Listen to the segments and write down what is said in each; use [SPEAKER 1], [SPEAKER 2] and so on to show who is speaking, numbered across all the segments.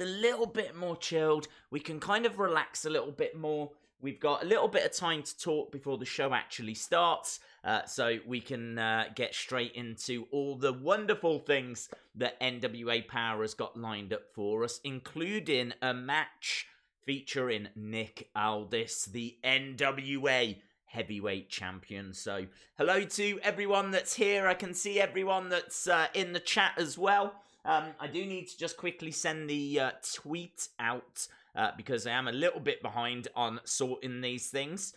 [SPEAKER 1] a little bit more chilled. We can kind of relax a little bit more. We've got a little bit of time to talk before the show actually starts, so we can get straight into all the wonderful things that NWA Power has got lined up for us, including a match featuring Nick Aldis, the NWA Heavyweight Champion. So, hello to everyone that's here. I can see everyone that's in the chat as well. I do need to just quickly send the tweet out because I am a little bit behind on sorting these things.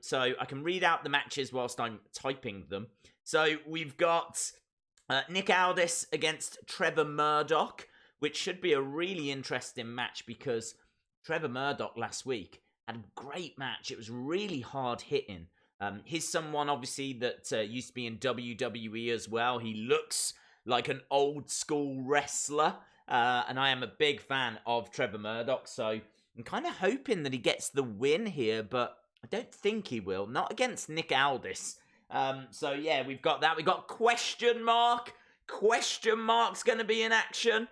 [SPEAKER 1] So I can read out the matches whilst I'm typing them. So we've got Nick Aldis against Trevor Murdoch, which should be a really interesting match because Trevor Murdoch last week had a great match. It was really hard hitting. He's someone obviously that used to be in WWE as well. He looks like an old school wrestler. And I am a big fan of Trevor Murdoch, so I'm kind of hoping that he gets the win here, but I don't think he will. Not against Nick Aldis. So yeah, we've got that. We've got question mark. Question mark's going to be in action.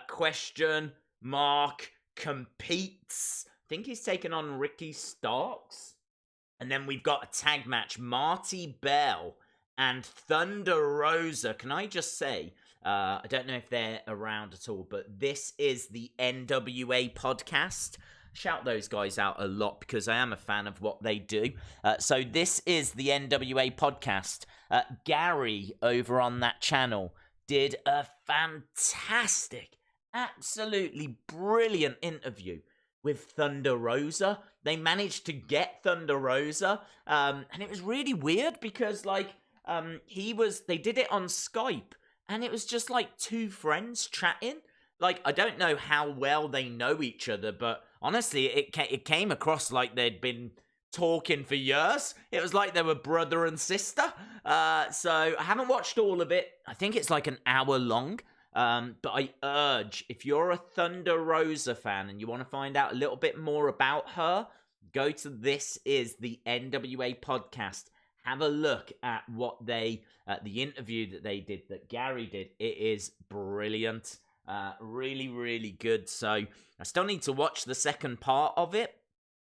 [SPEAKER 1] Question mark competes. I think he's taking on Ricky Starks. And then we've got a tag match. Marti Belle and Thunder Rosa. Can I just say, I don't know if they're around at all, but this is the NWA Podcast. Shout those guys out a lot because I am a fan of what they do. So this is the NWA Podcast. Gary over on that channel did a fantastic, absolutely brilliant interview with Thunder Rosa. They managed to get Thunder Rosa, and it was really weird because they did it on Skype. And it was just like two friends chatting. Like, I don't know how well they know each other, but honestly, it came across like they'd been talking for years. It was like they were brother and sister. So I haven't watched all of it. I think it's like an hour long. But I urge, if you're a Thunder Rosa fan and you want to find out a little bit more about her, go to This Is the NWA Podcast. Have a look at what the interview that they did, that Gary did. It is brilliant. Really, really good. So I still need to watch the second part of it.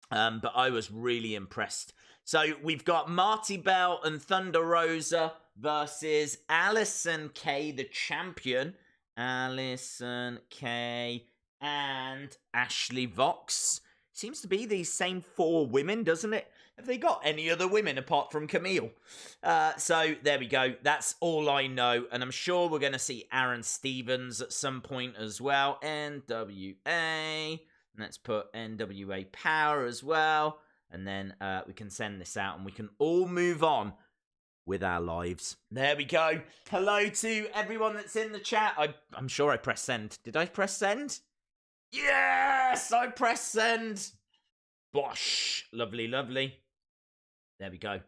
[SPEAKER 1] But I was really impressed. So we've got Marti Belle and Thunder Rosa versus Allysin Kay, the champion. Allysin Kay and Ashley Vox. Seems to be these same four women, doesn't it? Have they got any other women apart from Camille? So there we go. That's all I know. And I'm sure we're going to see Aron Stevens at some point as well. NWA. Let's put NWA Power as well. And then we can send this out and we can all move on with our lives. There we go. Hello to everyone that's in the chat. I'm sure I pressed send. Did I press send? Yes, I pressed send. Bosh. Lovely, lovely. There we go.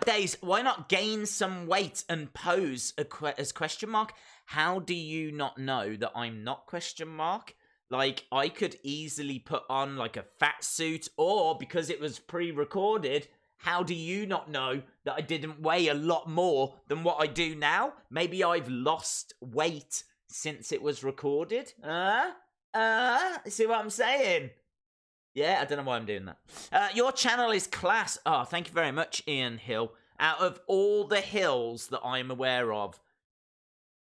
[SPEAKER 1] Days, why not gain some weight and pose as question mark? How do you not know that I'm not question mark? Like, I could easily put on like a fat suit, or because it was pre-recorded, how do you not know that I didn't weigh a lot more than what I do now? Maybe I've lost weight since it was recorded. See what I'm saying? Yeah, I don't know why I'm doing that. Your channel is class. Oh, thank you very much, Ian Hill. Out of all the hills that I'm aware of,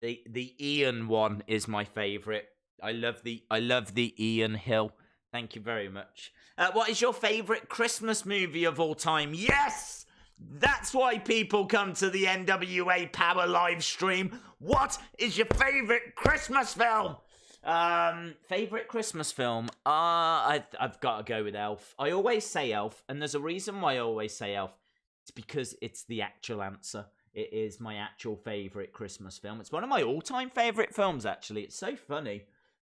[SPEAKER 1] the Ian one is my favourite. I love the Ian Hill. Thank you very much. What is your favourite Christmas movie of all time? Yes! That's why people come to the NWA Power live stream. What is your favourite Christmas film? Favorite Christmas film? I've got to go with Elf. I always say Elf, and there's a reason why I always say Elf. It's because it's the actual answer. It is my actual favorite Christmas film. It's one of my all-time favorite films, actually. It's so funny.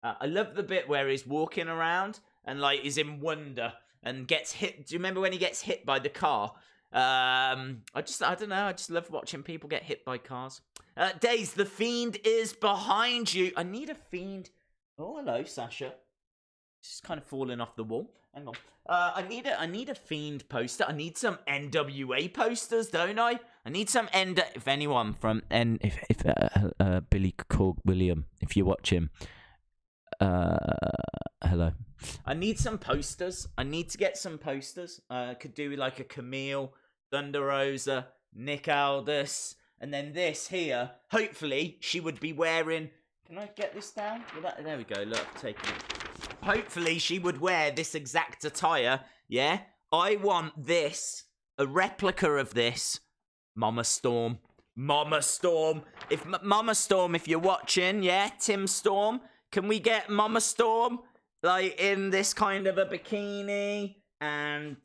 [SPEAKER 1] I love the bit where he's walking around and like he's in wonder and gets hit. Do you remember when he gets hit by the car? I don't know. I just love watching people get hit by cars. Days, the Fiend is behind you. I need a Fiend. Oh, hello, Sasha. Just kind of falling off the wall. Hang on. I need a Fiend poster. I need some NWA posters, don't I? I need some if anyone from if Billy Corg William, if you watch him,
[SPEAKER 2] Hello.
[SPEAKER 1] I need some posters. I need to get some posters. Could do like a Camille, Thunder Rosa, Nick Aldis, and then this here. Hopefully, she would be wearing. Can I get this down? There we go. Look, taking it. Hopefully, she would wear this exact attire. Yeah, I want this, a replica of this, Mama Storm. Mama Storm. If Mama Storm, if you're watching, yeah, Tim Storm, can we get Mama Storm like in this kind of a bikini and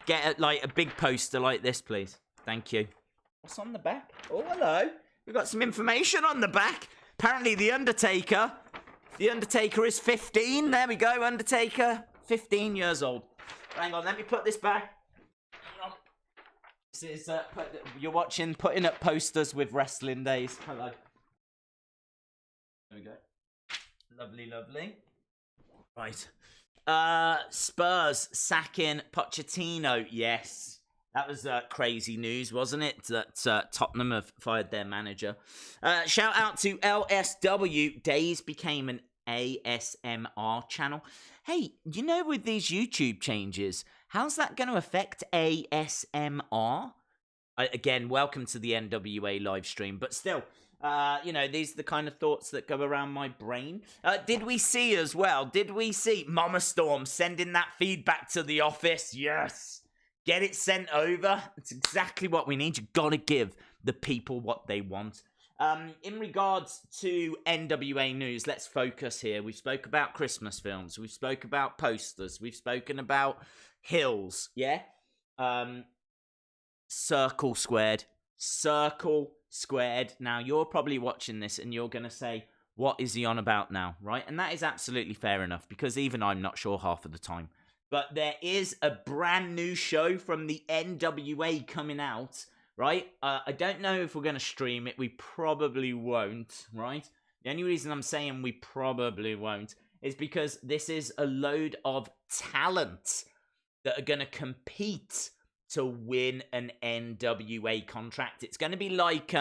[SPEAKER 1] get like a big poster like this, please? Thank you. What's on the back? Oh, hello. We've got some information on the back. Apparently, the Undertaker is 15. There we go, Undertaker, 15 years old. Hang on, let me put this back. This is, you're watching Putting Up Posters with Wrestling Days. Hello. There we go. Lovely, lovely. Right. Spurs sacking Pochettino. Yes. That was crazy news, wasn't it? That Tottenham have fired their manager. Shout out to LSW. Days became an ASMR channel. Hey, you know, with these YouTube changes, how's that going to affect ASMR? Again, welcome to the NWA live stream, but still, you know, these are the kind of thoughts that go around my brain. Did we see Mama Storm sending that feedback to the office? Yes. Get it sent over. It's exactly what we need. You've got to give the people what they want. In regards to NWA news, let's focus here. We've spoke about Christmas films. We've spoke about posters. We've spoken about Hills, yeah? Circle Squared. Now, you're probably watching this and you're going to say, what is he on about now, right? And that is absolutely fair enough, because even I'm not sure half of the time. But there is a brand new show from the NWA coming out, right? I don't know if we're going to stream it. We probably won't, right? The only reason I'm saying we probably won't is because this is a load of talent that are going to compete to win an NWA contract. It's going to be like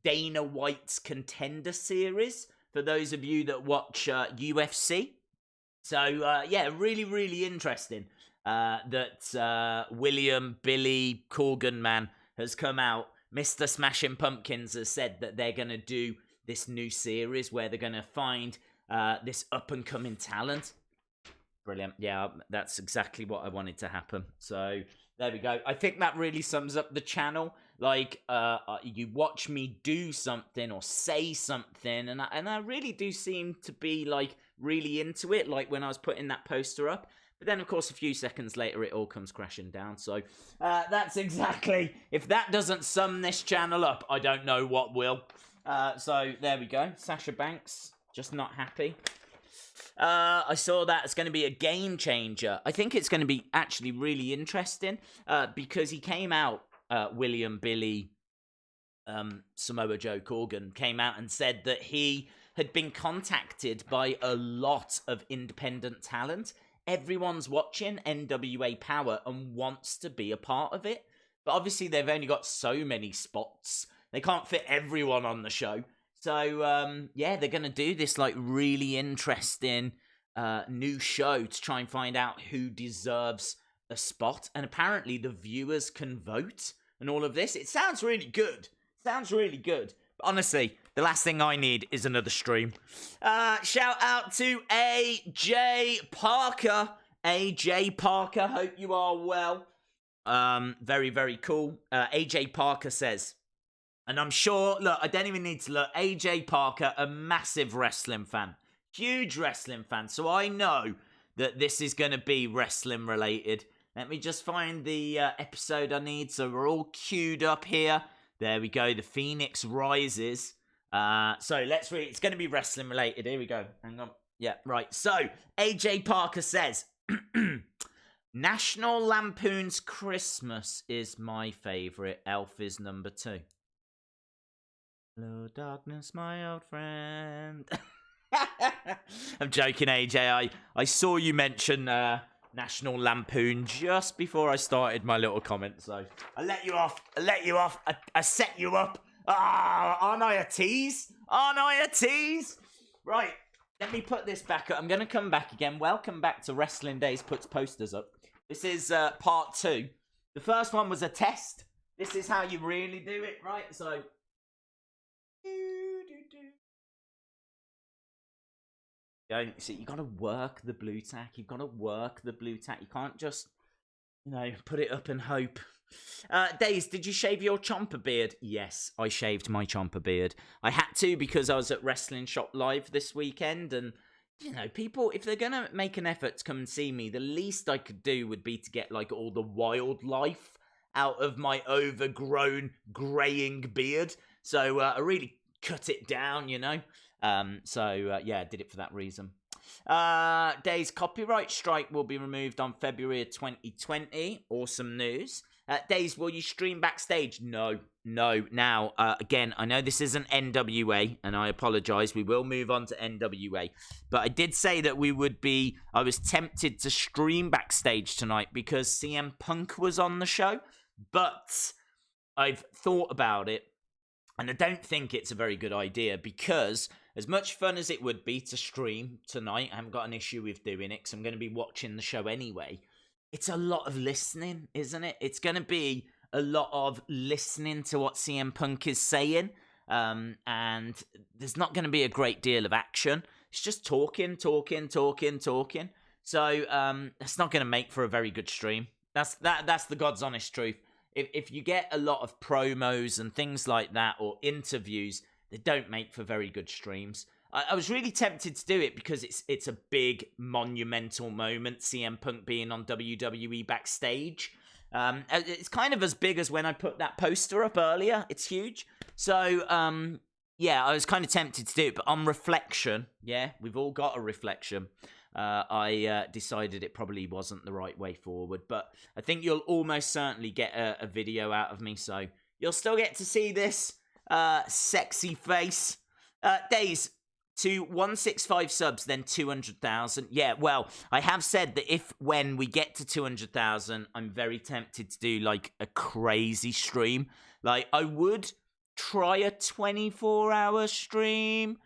[SPEAKER 1] Dana White's Contender Series, for those of you that watch UFC. So, yeah, really, really interesting that William Billy Corgan, man, has come out. Mr. Smashing Pumpkins has said that they're going to do this new series where they're going to find this up-and-coming talent. Brilliant. Yeah, that's exactly what I wanted to happen. So, there we go. I think that really sums up the channel. Like, you watch me do something or say something, and I really do seem to be, like, really into it, like when I was putting that poster up. But then, of course, a few seconds later, it all comes crashing down. So, that's exactly... If that doesn't sum this channel up, I don't know what will. So, there we go. Sasha Banks, just not happy. I saw that it's going to be a game changer. I think it's going to be actually really interesting because he came out, William Billy Samoa Joe Corgan came out and said that he had been contacted by a lot of independent talent. Everyone's watching NWA Power and wants to be a part of it. But obviously they've only got so many spots. They can't fit everyone on the show. So, yeah, they're going to do this, like, really interesting new show to try and find out who deserves a spot. And apparently the viewers can vote and all of this. It sounds really good. Sounds really good. But honestly, the last thing I need is another stream. Shout out to AJ Parker. AJ Parker, hope you are well. Very, very cool. AJ Parker says... And I'm sure, look, I don't even need to look. AJ Parker, a massive wrestling fan. Huge wrestling fan. So I know that this is going to be wrestling related. Let me just find the episode I need. So we're all queued up here. There we go. The Phoenix Rises. So let's read. It's going to be wrestling related. Here we go. Hang on. Yeah, right. So AJ Parker says, National Lampoon's Christmas is my favourite. Elf is number 2. Hello, darkness, my old friend. I'm joking, AJ. I saw you mention National Lampoon just before I started my little comment, so I let you off. I set you up. Aren't I a tease? Right. Let me put this back up. I'm going to come back again. Welcome back to Wrestling Days Puts Posters Up. This is part 2. The first one was a test. This is how you really do it, right? So... See, you got to work the blue tack. You've got to work the blue tack. You can't just, put it up and hope. Days, did you shave your chomper beard? Yes, I shaved my chomper beard. I had to because I was at Wrestling Shop Live this weekend, and, people, if they're going to make an effort to come and see me, the least I could do would be to get, all the wildlife out of my overgrown, greying beard. So, I really cut it down, I did it for that reason. Days copyright strike will be removed on February of 2020. Awesome news. Days, will you stream backstage? No. Now, again, I know this isn't NWA, and I apologise. We will move on to NWA. But I did say that I was tempted to stream backstage tonight because CM Punk was on the show. But I've thought about it, and I don't think it's a very good idea because... as much fun as it would be to stream tonight, I haven't got an issue with doing it because I'm going to be watching the show anyway. It's a lot of listening, isn't it? It's going to be a lot of listening to what CM Punk is saying, and there's not going to be a great deal of action. It's just talking. So that's not going to make for a very good stream. That's the God's honest truth. If you get a lot of promos and things like that or interviews, they don't make for very good streams. I was really tempted to do it because it's a big monumental moment, CM Punk being on WWE backstage. It's kind of as big as when I put that poster up earlier. It's huge. So, I was kind of tempted to do it. But on reflection, we've all got a reflection. I decided it probably wasn't the right way forward. But I think you'll almost certainly get a video out of me. So you'll still get to see this sexy face. Days to 165 subs, then 200,000. Yeah, well, I have said that when we get to 200,000, I'm very tempted to do a crazy stream. I would try a 24-hour stream,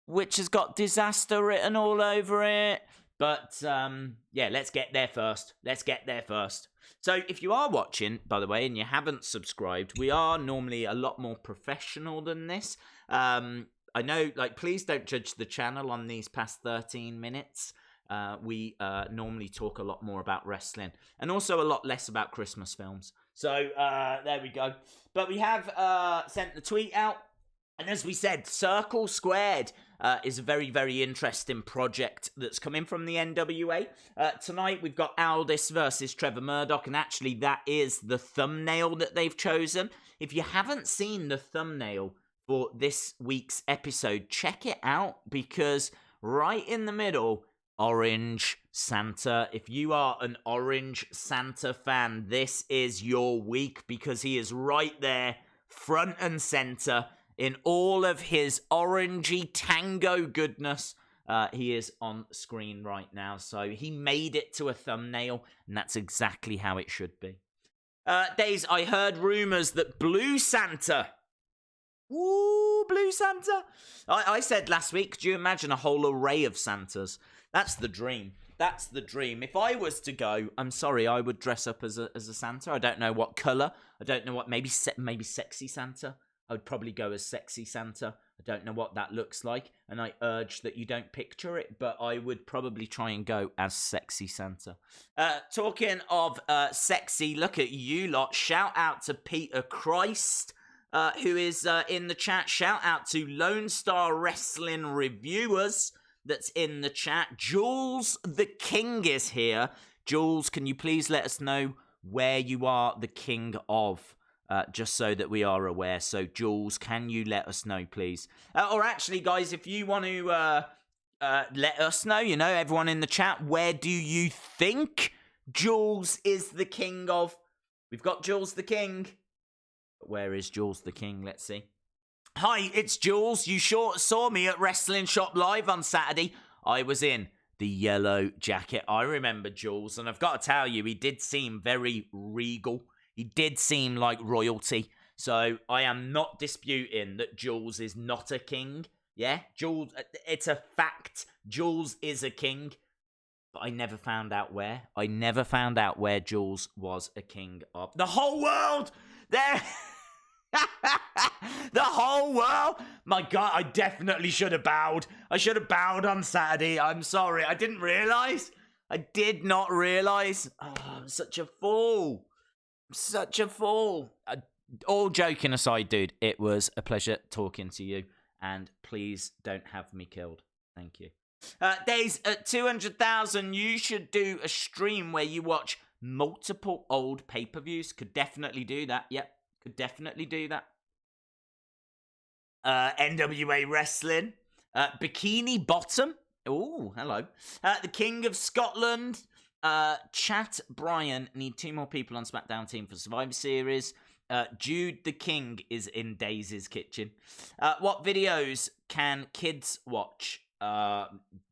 [SPEAKER 1] which has got disaster written all over it. But let's get there first. So if you are watching, by the way, and you haven't subscribed, we are normally a lot more professional than this. I know, please don't judge the channel on these past 13 minutes. We normally talk a lot more about wrestling and also a lot less about Christmas films. So there we go. But we have sent the tweet out. And as we said, Circle Squared is a very, very interesting project that's coming from the NWA. Tonight we've got Aldis versus Trevor Murdoch, and actually that is the thumbnail that they've chosen. If you haven't seen the thumbnail for this week's episode, check it out, because right in the middle, Orange Santa. If you are an Orange Santa fan, this is your week, because he is right there, front and center, in all of his orangey tango goodness. He is on screen right now, so he made it to a thumbnail, and that's exactly how it should be. Days, I heard rumors that Blue Santa... Ooh, Blue Santa! I said last week, could you imagine a whole array of Santas? That's the dream. That's the dream. If I was to go, I'm sorry, I would dress up as a Santa. I don't know what colour. I don't know what, maybe sexy Santa. I would probably go as sexy Santa. I don't know what that looks like, and I urge that you don't picture it, but I would probably try and go as sexy Santa. Talking of sexy, look at you lot. Shout out to Peter Christ, who is in the chat. Shout out to Lone Star Wrestling Reviewers that's in the chat. Jules the King is here. Jules, can you please let us know where you are the king of? Just so that we are aware. So, Jules, can you let us know, please? Or actually, guys, if you want to let us know, everyone in the chat, where do you think Jules is the king of? We've got Jules the King. Where is Jules the King? Let's see. Hi, it's Jules. You sure saw me at Wrestling Shop Live on Saturday. I was in the yellow jacket. I remember Jules, and I've got to tell you, he did seem very regal. He did seem like royalty. So I am not disputing that Jules is not a king. Yeah, Jules, it's a fact. Jules is a king. But I never found out where. I never found out where Jules was a king of. The whole world! There... The whole world! My God, I definitely should have bowed. I should have bowed on Saturday. I'm sorry. I didn't realise. I did not realise. Oh, I'm such a fool. Such a fool. All joking aside, dude, it was a pleasure talking to you. And please don't have me killed. Thank you. Days at 200,000, you should do a stream where you watch multiple old pay-per-views. Could definitely do that. Yep, could definitely do that. NWA Wrestling. Bikini Bottom. Oh, hello. The King of Scotland. Chat Brian. Need 2 more people on SmackDown team for Survivor Series. Jude the King is in Daisy's kitchen. What videos can kids watch?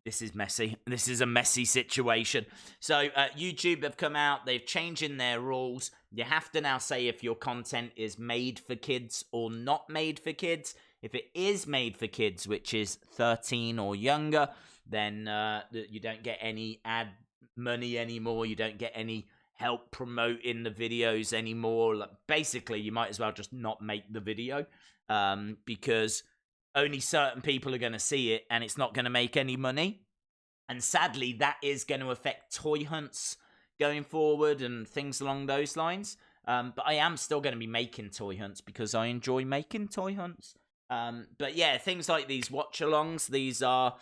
[SPEAKER 1] This is messy. This is a messy situation. So, YouTube have come out. They've changing their rules. You have to now say if your content is made for kids or not made for kids. If it is made for kids, which is 13 or younger, then you don't get any ad money anymore. You don't get any help promoting the videos anymore. Like, basically, you might as well just not make the video because only certain people are going to see it and it's not going to make any money. And sadly, that is going to affect toy hunts going forward and things along those lines. But I am still going to be making toy hunts because I enjoy making toy hunts. But yeah, things like these watch-alongs, these are...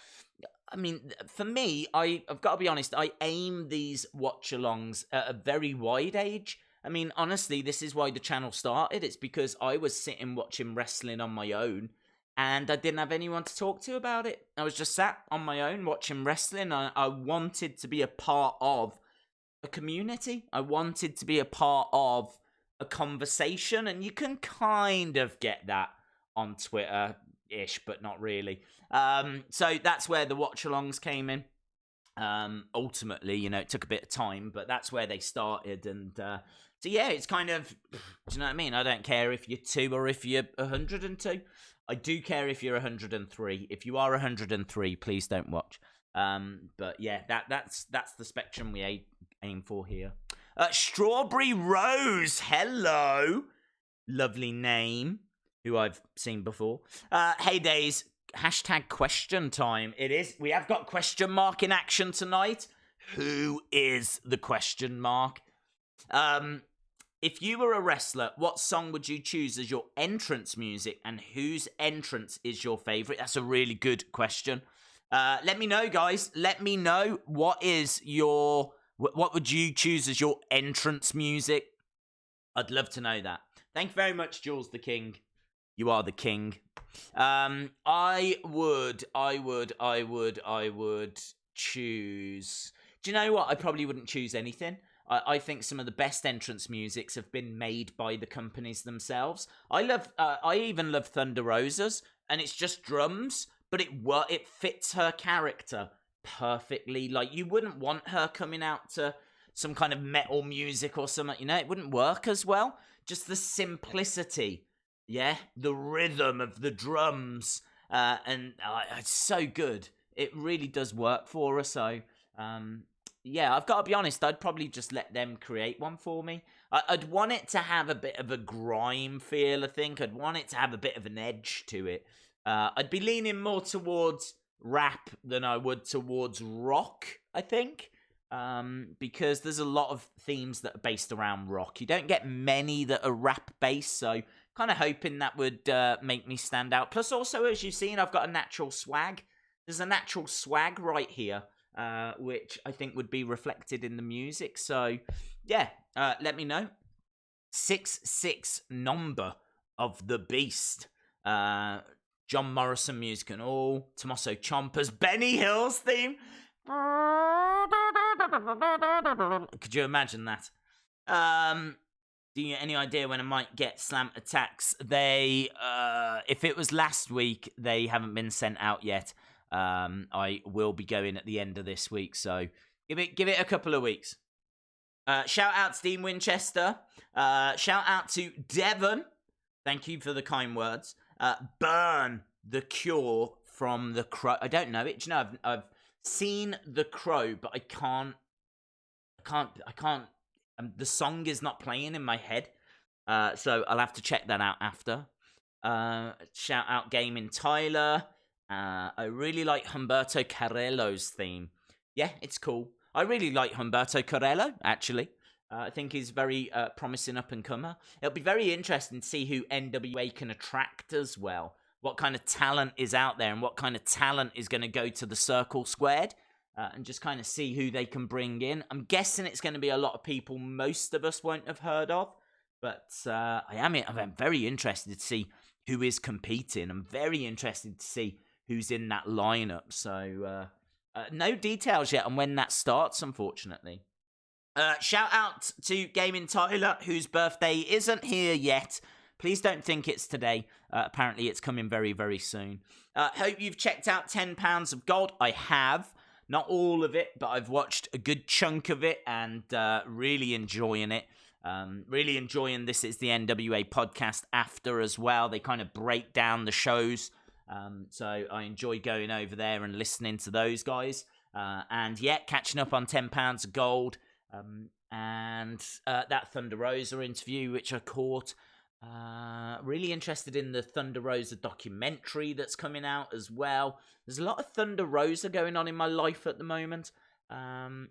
[SPEAKER 1] I mean, for me, I've got to be honest, I aim these watch-alongs at a very wide age. I mean, honestly, this is why the channel started. It's because I was sitting watching wrestling on my own, and I didn't have anyone to talk to about it. I was just sat on my own watching wrestling. I wanted to be a part of a community. I wanted to be a part of a conversation, and you can kind of get that on Twitter-ish, but not really. So that's where the watch-alongs came in. Ultimately, you know, it took a bit of time, but that's where they started. And so, yeah, it's kind of, do you know what I mean? I don't care if you're 2 or if you're 102. I do care if you're 103. If you are 103, please don't watch. But yeah, that's the spectrum we aim for here. Strawberry Rose, hello. Lovely name, who I've seen before. Hey Days, hashtag question time. It is. We have got question mark in action tonight. Who is the question mark? If you were a wrestler, what song would you choose as your entrance music, and whose entrance is your favorite? That's a really good question. Let me know, guys. Let me know what would you choose as your entrance music? I'd love to know that. Thank you very much, Jules the King. You are the king. I would choose... Do you know what? I probably wouldn't choose anything. I think some of the best entrance musics have been made by the companies themselves. I even love Thunder Rosa's, and it's just drums, but it fits her character perfectly. Like, you wouldn't want her coming out to some kind of metal music or something, you know? It wouldn't work as well. Just the simplicity, yeah? The rhythm of the drums, and it's so good. It really does work for her, so... yeah, I've got to be honest, I'd probably just let them create one for me. I'd want it to have a bit of a grime feel, I think. I'd want it to have a bit of an edge to it. I'd be leaning more towards rap than I would towards rock, I think. Because there's a lot of themes that are based around rock. You don't get many that are rap-based, so kind of hoping that would make me stand out. Plus, also, as you've seen, I've got a natural swag. There's a natural swag right here. Which I think would be reflected in the music. So, yeah, let me know. 6 number of the beast. John Morrison music and all. Tommaso Ciampa's Benny Hill's theme. Could you imagine that? Do you any idea when I might get Slam Attacks? They, if it was last week, they haven't been sent out yet. I will be going at the end of this week, so give it a couple of weeks. Shout out to Dean Winchester. Shout out to Devon. Thank you for the kind words. Burn, The Cure, from The Crow. I don't know it. Do you know, I've seen The Crow, but I can't. The song is not playing in my head, so I'll have to check that out after. Shout out Gaming Tyler. I really like Humberto Carrello's theme. Yeah, it's cool. I really like Humberto Carrello, actually. I think he's very promising up-and-comer. It'll be very interesting to see who NWA can attract as well. What kind of talent is out there and what kind of talent is going to go to the Circle Squared. And just kind of see who they can bring in. I'm guessing it's going to be a lot of people most of us won't have heard of. But I'm very interested to see who is competing. I'm very interested to see who's in that lineup. So, no details yet on when that starts, unfortunately. Shout out to Gaming Tyler, whose birthday isn't here yet. Please don't think it's today. Apparently, it's coming very, very soon. Hope you've checked out 10 Pounds of Gold. I have. Not all of it, but I've watched a good chunk of it and really enjoying it. Really enjoying This Is the NWA podcast after as well. They kind of break down the shows. So I enjoy going over there and listening to those guys. And yeah, catching up on 10 Pounds of Gold. And that Thunder Rosa interview, which I caught. Really interested in the Thunder Rosa documentary that's coming out as well. There's a lot of Thunder Rosa going on in my life at the moment. I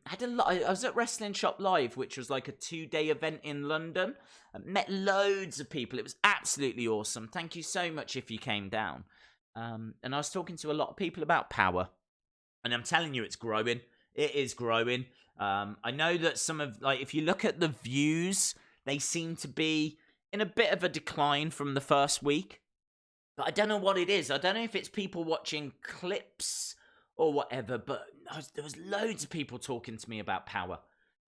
[SPEAKER 1] was at Wrestling Shop Live, which was like a 2-day event in London. I met loads of people. It was absolutely awesome. Thank you so much if you came down. And I was talking to a lot of people about Power. And I'm telling you, it's growing. It is growing. I know that if you look at the views, they seem to be in a bit of a decline from the first week. But I don't know what it is. I don't know if it's people watching clips or whatever, but there was loads of people talking to me about Power.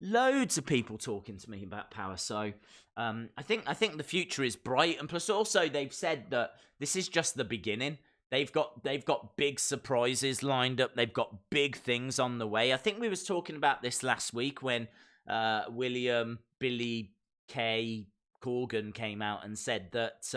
[SPEAKER 1] Loads of people talking to me about Power. So I think the future is bright. And plus also they've said that this is just the beginning. They've got big surprises lined up. They've got big things on the way. I think we was talking about this last week when William Billy Kay Corgan came out and said that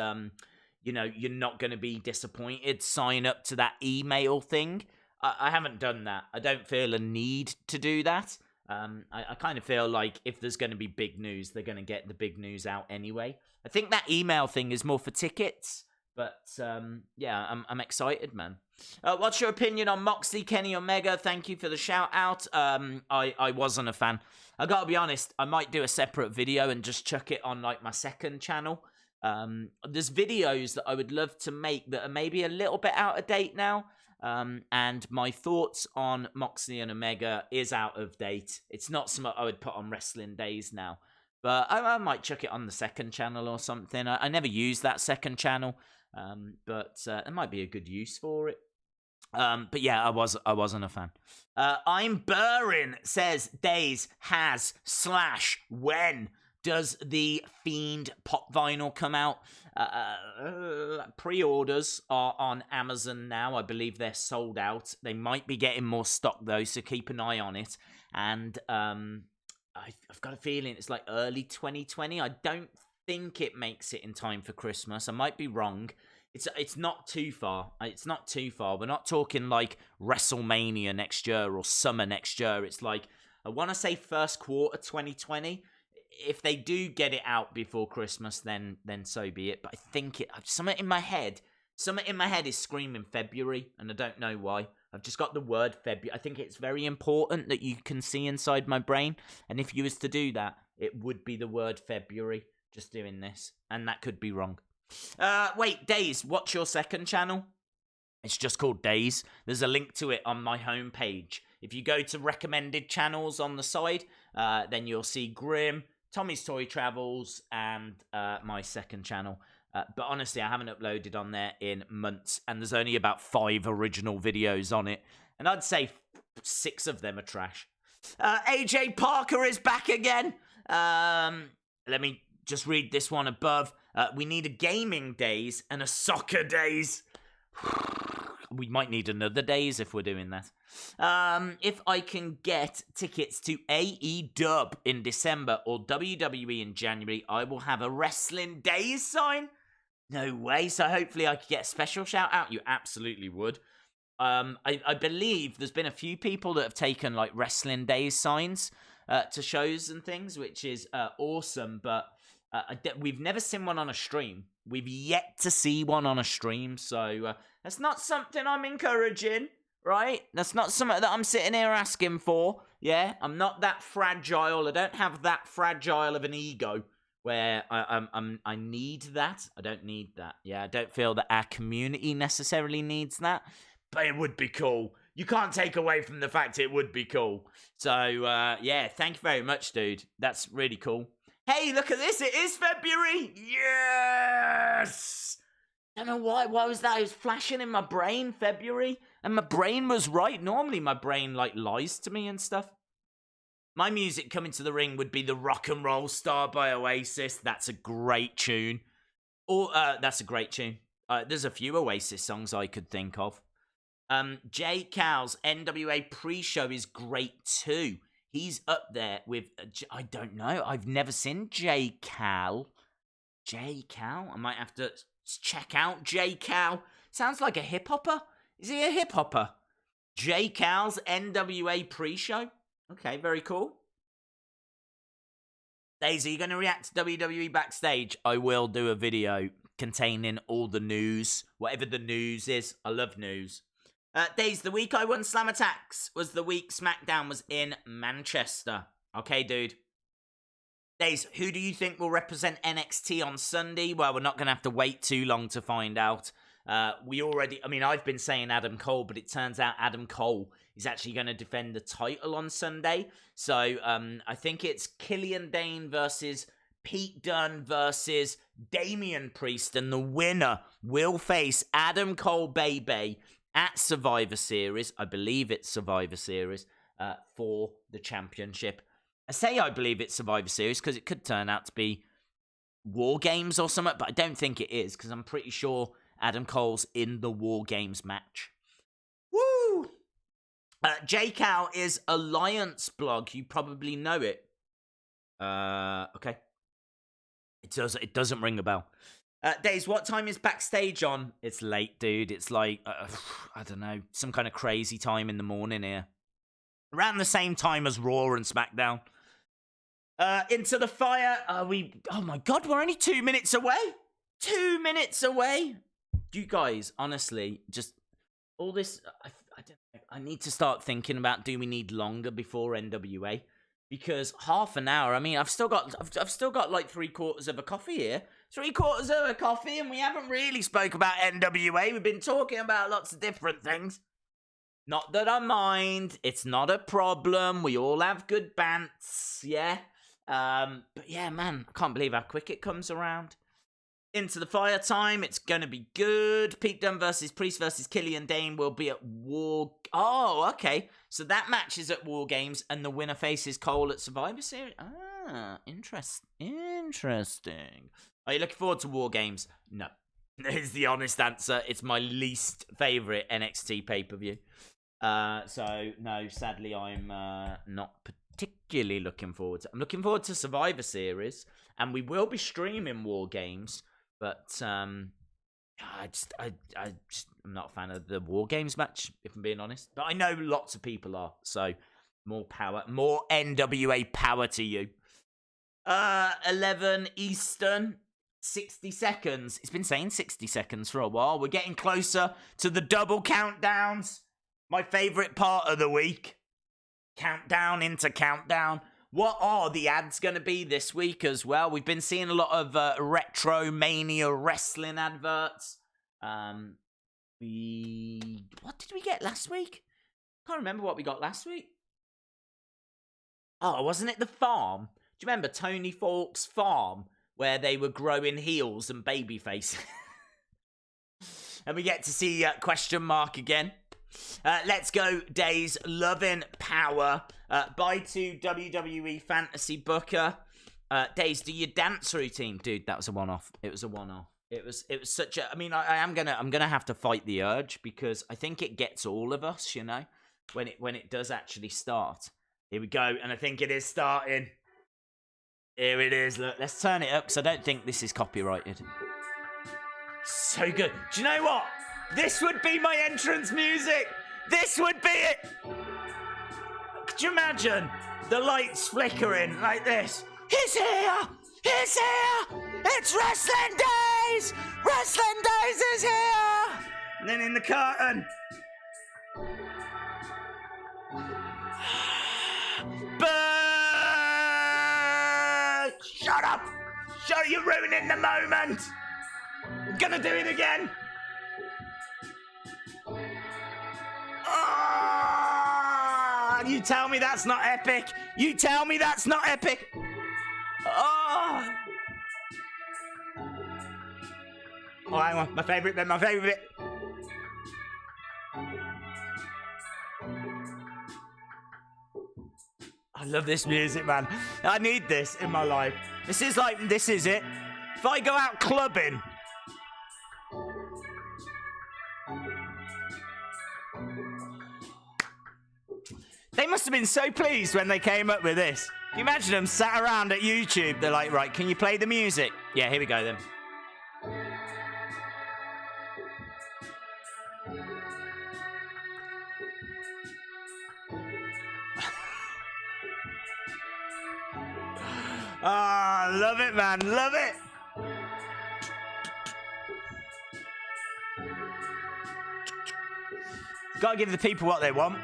[SPEAKER 1] you're not going to be disappointed. Sign up to that email thing. I haven't done that. I don't feel a need to do that. I kind of feel like if there's going to be big news, they're going to get the big news out anyway. I think that email thing is more for tickets. But, I'm excited, man. What's your opinion on Moxley, Kenny Omega? Thank you for the shout-out. I wasn't a fan. I gotta be honest, I might do a separate video and just chuck it on, my second channel. There's videos that I would love to make that are maybe a little bit out of date now. And my thoughts on Moxley and Omega is out of date. It's not something I would put on Wrestling Days now. But I might chuck it on the second channel or something. I never use that second channel. But there might be a good use for it. But yeah, I wasn't a fan. I'm Burrin says Days / when does the Fiend pop vinyl come out? Pre-orders are on Amazon now. I believe they're sold out. They might be getting more stock though, so keep an eye on it. And I've got a feeling it's like early 2020. I don't think it makes it in time for Christmas. I might be wrong. It's not too far. It's not too far. We're not talking like WrestleMania next year or summer next year. It's like, I want to say first quarter 2020. If they do get it out before Christmas, then so be it. But I think something in my head is screaming February, and I don't know why. I've just got the word February. I think it's very important that you can see inside my brain. And if you was to do that, it would be the word February. Just doing this. And that could be wrong. Wait, Days, what's your second channel? It's just called Days. There's a link to it on my homepage. If you go to recommended channels on the side, then you'll see Grim, Tommy's Toy Travels, and my second channel. But honestly, I haven't uploaded on there in months, and there's only about 5 original videos on it. And I'd say 6 of them are trash. AJ Parker is back again. Let me just read this one above. We need a gaming Days and a soccer Days. We might need another Days if we're doing that. If I can get tickets to AEW in December or WWE in January, I will have a Wrestling Days sign. No way. So hopefully I could get a special shout out. You absolutely would. I believe there's been a few people that have taken like Wrestling Days signs to shows and things, which is awesome. But we've never seen one on a stream. We've yet to see one on a stream, so that's not something I'm encouraging, right? That's not something that I'm sitting here asking for. Yeah, I'm not that fragile. I don't have that fragile of an ego where I need that. I don't need that. Yeah, I don't feel that our community necessarily needs that. But it would be cool. You can't take away from the fact it would be cool. So, yeah, thank you very much, dude. That's really cool. Hey, look at this. It is February. Yes! Don't know why. Why was that? It was flashing in my brain, February. And my brain was right. Normally, my brain, like, lies to me and stuff. My music coming to the ring would be the Rock and Roll Star by Oasis. That's a great tune. That's a great tune. There's a few Oasis songs I could think of. J. Cal's NWA pre-show is great too. He's up there with, I don't know, I've never seen J. Cal. J. Cal? I might have to check out J. Cal. Sounds like a hip-hopper. Is he a hip-hopper? J. Cal's NWA pre-show? Okay, very cool. Daisy, you going to react to WWE Backstage? I will do a video containing all the news, whatever the news is. I love news. Days, the week I won Slam Attacks was the week SmackDown was in Manchester. Okay, dude. Days, who do you think will represent NXT on Sunday? Well, we're not going to have to wait too long to find out. I've been saying Adam Cole, but it turns out Adam Cole is actually going to defend the title on Sunday. So, I think it's Killian Dane versus Pete Dunne versus Damian Priest, and the winner will face Adam Cole, baby, at Survivor Series. I believe it's Survivor Series for the championship. I say I believe it's Survivor Series because it could turn out to be War Games or something, but I don't think it is because I'm pretty sure Adam Cole's in the War Games match. Woo! J-Cal is Alliance blog. You probably know it. Okay. It doesn't ring a bell. Days, what time is Backstage on? It's late, dude. It's like, I don't know, some kind of crazy time in the morning here. Around the same time as Raw and SmackDown. Into the Fire. Oh my God, we're only 2 minutes away. 2 minutes away. You guys, honestly, just all this, I need to start thinking about, do we need longer before NWA? Because half an hour, I mean, I've still got like 3/4 of a coffee here. 3/4 of a coffee, and we haven't really spoke about NWA. We've been talking about lots of different things. Not that I mind. It's not a problem. We all have good bants, yeah? But yeah, man, I can't believe how quick it comes around. Into the Fire time. It's going to be good. Pete Dunne versus Priest versus Killian Dane will be at War... Oh, okay. So that match is at War Games, and the winner faces Cole at Survivor Series. Ah, interesting. Are you looking forward to War Games? No. Is the honest answer. It's my least favourite NXT pay-per-view. So, no, sadly, I'm not particularly looking forward to... I'm looking forward to Survivor Series, and we will be streaming War Games, but I'm not a fan of the War Games match, if I'm being honest. But I know lots of people are, so more power, more NWA power to you. 11 Eastern, 60 seconds. It's been saying 60 seconds for a while. We're getting closer to the double countdowns. My favourite part of the week. Countdown into countdown. What are the ads going to be this week as well? We've been seeing a lot of Retro Mania wrestling adverts. What did we get last week? Can't remember what we got last week. Oh, wasn't it the farm? Do you remember Tony Falk's farm where they were growing heels and babyface? And we get to see question mark again. Let's go, Days. Loving Power. Bye to WWE Fantasy Booker. Days, do your dance routine, dude. That was a one-off. It was a one-off. It was such a. I mean, I'm gonna have to fight the urge because I think it gets all of us, you know, when it does actually start. Here we go, and I think it is starting. Here it is. Look, let's turn it up because I don't think this is copyrighted. So good. Do you know what? This would be my entrance music. This would be it. Could you imagine the lights flickering like this? He's here. He's here. It's Wrestling Days. Wrestling Days is here. And then in the curtain. Shut up! You're ruining the moment! I'm gonna do it again! Oh, you tell me that's not epic! You tell me that's not epic! Oh, hang on, my favourite bit. I love this music, man. I need this in my life. This is it. If I go out clubbing. They must have been so pleased when they came up with this. Can you imagine them sat around at YouTube? They're like, right, can you play the music? Yeah, here we go then. Ah, oh, love it, man. Love it. Gotta give the people what they want.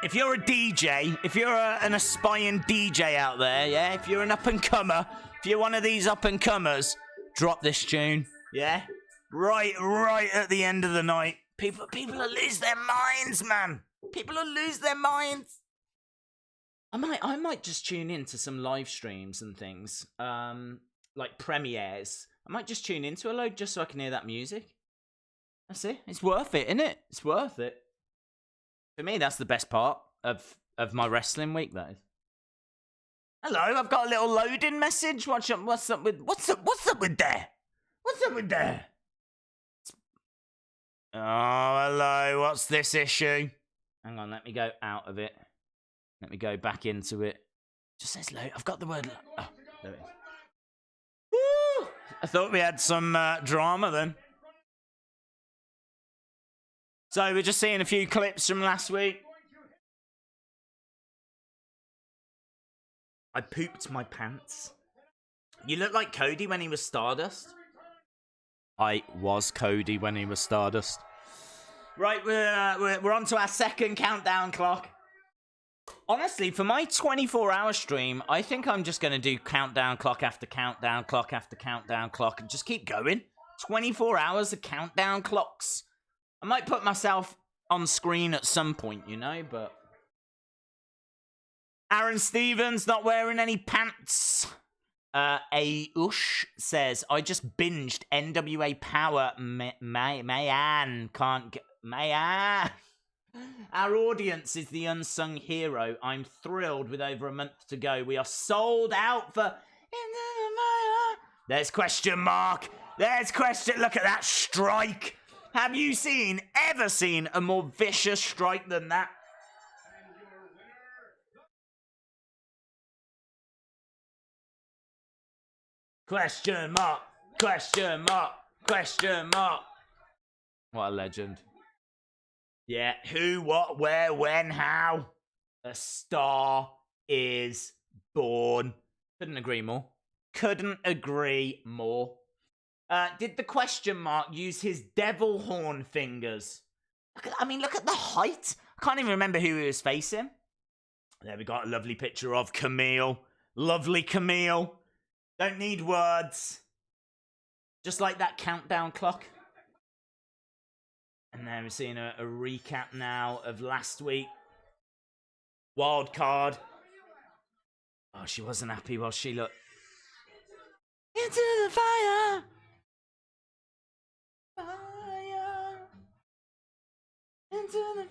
[SPEAKER 1] If you're a DJ, if you're an aspiring DJ out there, yeah, if you're an up-and-comer, if you're one of these up-and-comers, drop this tune, yeah? Right at the end of the night. People will lose their minds, man. People will lose their minds. I might just tune into some live streams and things, like premieres. I might just tune into a load just so I can hear that music. That's it. It's worth it, isn't it? It's worth it. For me, that's the best part of my wrestling week, that is. Hello, I've got a little loading message. What's up with there? What's up with there? Oh, hello. What's this issue? Hang on, let me go out of it. Let me go back into it. Just says load. I've got the word. Oh, there it is. Woo! I thought we had some drama then. So we're just seeing a few clips from last week. I pooped my pants. You look like Cody when he was Stardust. I was Cody when he was Stardust. Right, we're on to our second countdown clock. Honestly, for my 24-hour stream, I think I'm just going to do countdown clock after countdown clock after countdown clock and just keep going. 24 hours of countdown clocks. I might put myself on screen at some point, you know, but... Aron Stevens not wearing any pants. Ush says, I just binged NWA Power. Mayan can't get... Mayan. Our audience is the unsung hero. I'm thrilled with over a month to go. We are sold out for... There's question mark. There's question... Look at that strike. Have you ever seen a more vicious strike than that? Question mark. Question mark. Question mark. What a legend. Yeah, who, what, where, when, how? A star is born. Couldn't agree more. Couldn't agree more. Did the question mark use his devil horn fingers? Look at the height. I can't even remember who he was facing. There we got a lovely picture of Camille. Lovely Camille. Don't need words. Just like that countdown clock. And then we're seeing a recap now of last week. Wildcard. Oh, she wasn't happy, was she? Look. Into the fire. Fire. Into the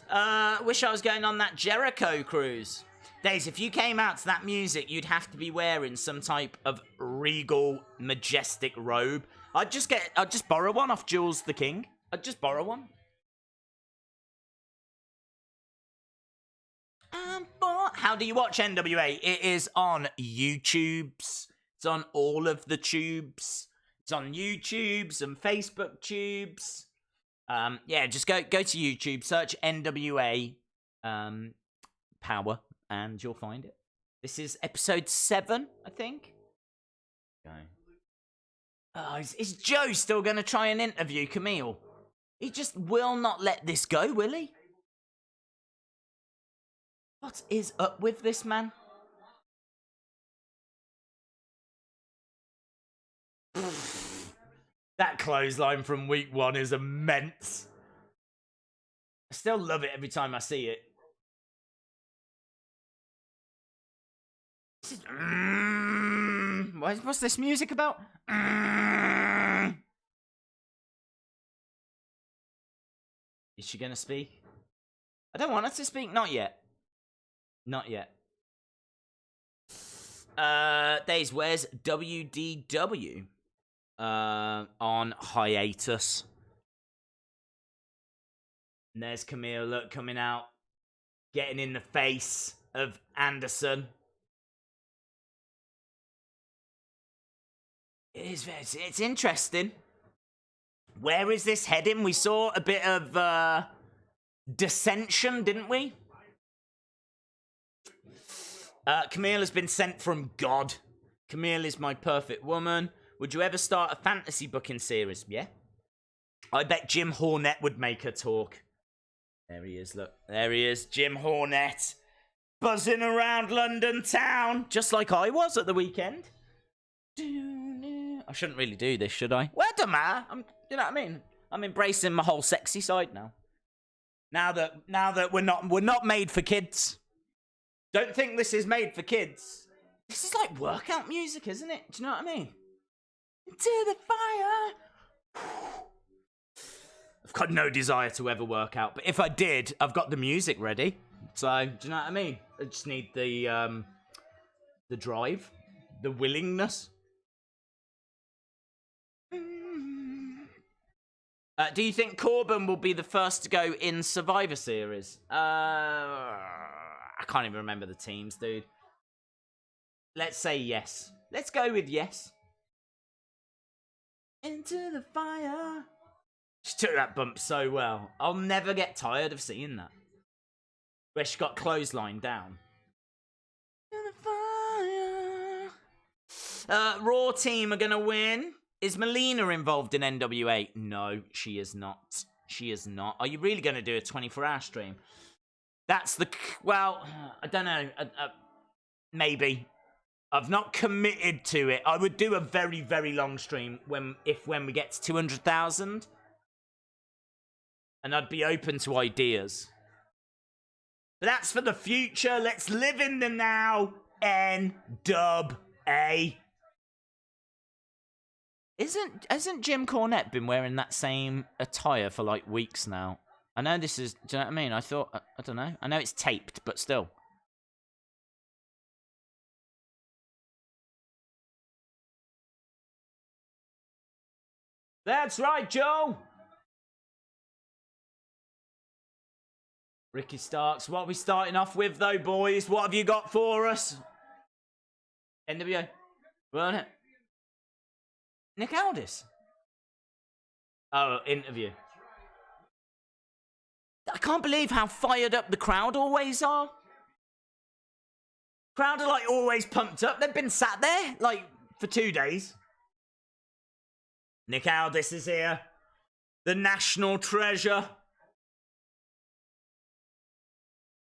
[SPEAKER 1] fire. Wish I was going on that Jericho cruise. Days, if you came out to that music, you'd have to be wearing some type of regal, majestic robe. I'd just borrow one off Jules the King. I'd just borrow one. How do you watch NWA? It is on YouTube's. It's on all of the tubes. It's on YouTube, some Facebook tubes. Yeah, just go to YouTube, search NWA Power, and you'll find it. This is episode 7, I think. Okay. Oh, is Joe still going to try and interview Camille? He just will not let this go, will he? What is up with this man? That clothesline from week 1 is immense. I still love it every time I see it. What's this music about? Is she gonna speak? I don't want her to speak. Not yet. Not yet. Days, where's WDW? On hiatus. And there's Camille, look, coming out, getting in the face of Anderson. It's interesting. Where is this heading? We saw a bit of dissension, didn't we? Camille has been sent from God. Camille is my perfect woman. Would you ever start a fantasy booking series? Yeah. I bet Jim Hornet would make her talk. There he is, look. There he is, Jim Hornet. Buzzing around London town. Just like I was at the weekend. I shouldn't really do this, should I? Well, it don't matter. You know what I mean? I'm embracing my whole sexy side now. Now that we're not made for kids. Don't think this is made for kids. This is like workout music, isn't it? Do you know what I mean? Into the fire. I've got no desire to ever work out, but if I did, I've got the music ready. So, do you know what I mean? I just need the drive, the willingness. Do you think Corbin will be the first to go in Survivor Series? I can't even remember the teams, dude. Let's say yes. Let's go with yes. Into the fire. She took that bump so well. I'll never get tired of seeing that. Where she got clotheslined down. Into the fire. Raw team are gonna win. Is Melina involved in NWA? No, she is not. She is not. Are you really going to do a 24-hour stream? That's the... Well, I don't know. Maybe. I've not committed to it. I would do a very, very long stream when we get to 200,000. And I'd be open to ideas. But that's for the future. Let's live in the now. NWA. Hasn't Jim Cornette been wearing that same attire for like weeks now? I know this is, do you know what I mean? I don't know. I know it's taped, but still. That's right, Joe! Ricky Starks, what are we starting off with though, boys? What have you got for us? NWA. Run it. Nick Aldis. Oh, interview. I can't believe how fired up the crowd always are. Crowd are like always pumped up. They've been sat there like for 2 days. Nick Aldis is here. The national treasure.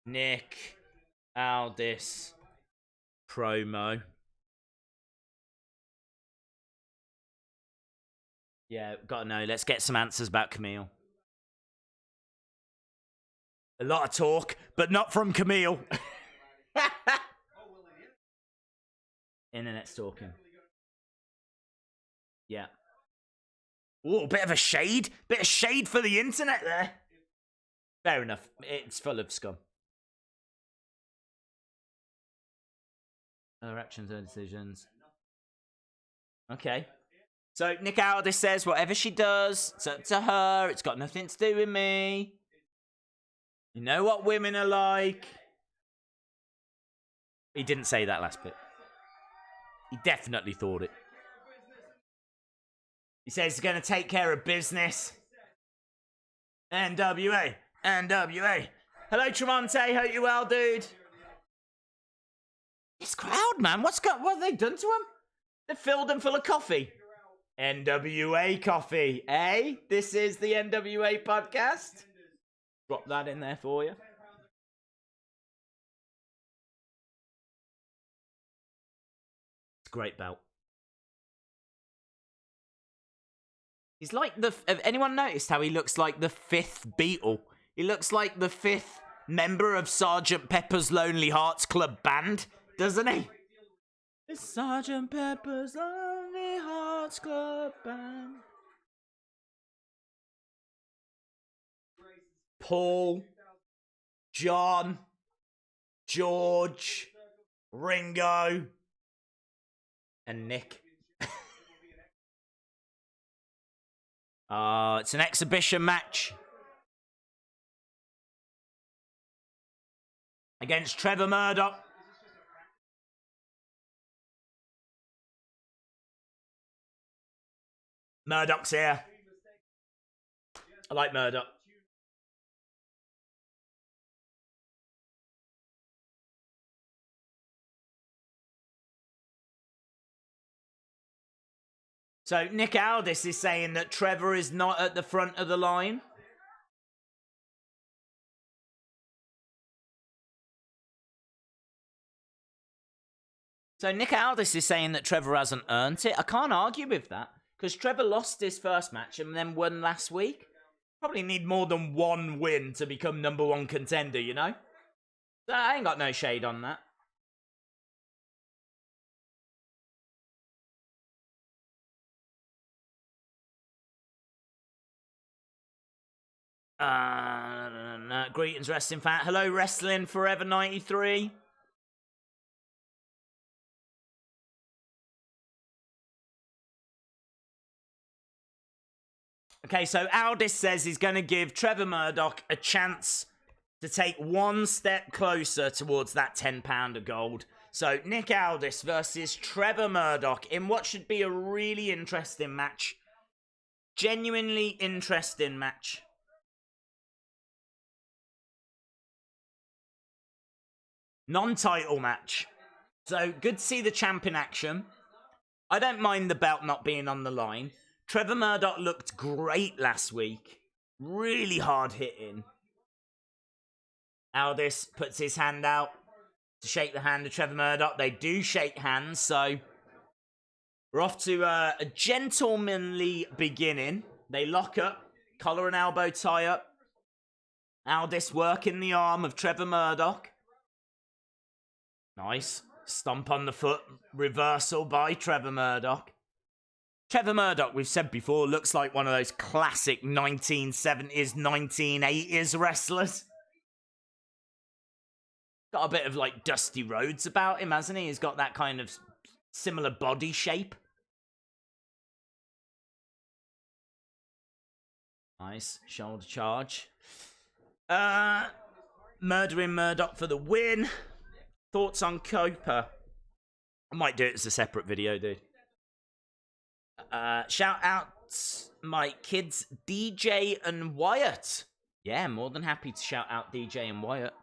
[SPEAKER 1] Nick Aldis promo. Yeah, gotta know. Let's get some answers about Camille. A lot of talk, but not from Camille. Internet's talking. Yeah. Ooh, bit of a shade. Bit of shade for the internet there. Fair enough. It's full of scum. Her actions, her decisions. Okay. So, Nick Aldis says whatever she does, it's up to her. It's got nothing to do with me. You know what women are like. He didn't say that last bit. He definitely thought it. He says he's going to take care of business. NWA. NWA. Hello, Tremonte. Hope you well, dude. This crowd, man. What have they done to him? They filled him full of coffee. NWA coffee, eh? This is the NWA podcast. Drop that in there for you. It's a great belt. He's like have anyone noticed how he looks like the 5th Beatle? He looks like the 5th member of Sgt. Pepper's Lonely Hearts Club Band, doesn't he? It's Sgt. Pepper's Lonely Hearts Club Band. Paul, John, George, Ringo, and Nick. It's an exhibition match against Trevor Murdoch. Murdoch's here. I like Murdoch. So Nick Aldis is saying that Trevor is not at the front of the line. So Nick Aldis is saying that Trevor hasn't earned it. I can't argue with that, because Trevor lost his first match and then won last week. Probably need more than one win to become #1 contender, you know? So I ain't got no shade on that. Greetings, wrestling fan. Hello, Wrestling Forever 93. Okay, so Aldis says he's going to give Trevor Murdoch a chance to take one step closer towards that £10 of gold. So Nick Aldis versus Trevor Murdoch in what should be a really interesting match. Genuinely interesting match. Non-title match. So good to see the champ in action. I don't mind the belt not being on the line. Trevor Murdoch looked great last week. Really hard hitting. Aldis puts his hand out to shake the hand of Trevor Murdoch. They do shake hands, so we're off to a gentlemanly beginning. They lock up, collar and elbow tie up. Aldis working the arm of Trevor Murdoch. Nice. Stomp on the foot. Reversal by Trevor Murdoch. Trevor Murdoch, we've said before, looks like one of those classic 1970s, 1980s wrestlers. Got a bit of, like, Dusty Rhodes about him, hasn't he? He's got that kind of similar body shape. Nice. Shoulder charge. Murdering Murdoch for the win. Thoughts on Copa? I might do it as a separate video, dude. Shout out my kids, DJ and Wyatt. Yeah, more than happy to shout out DJ and Wyatt.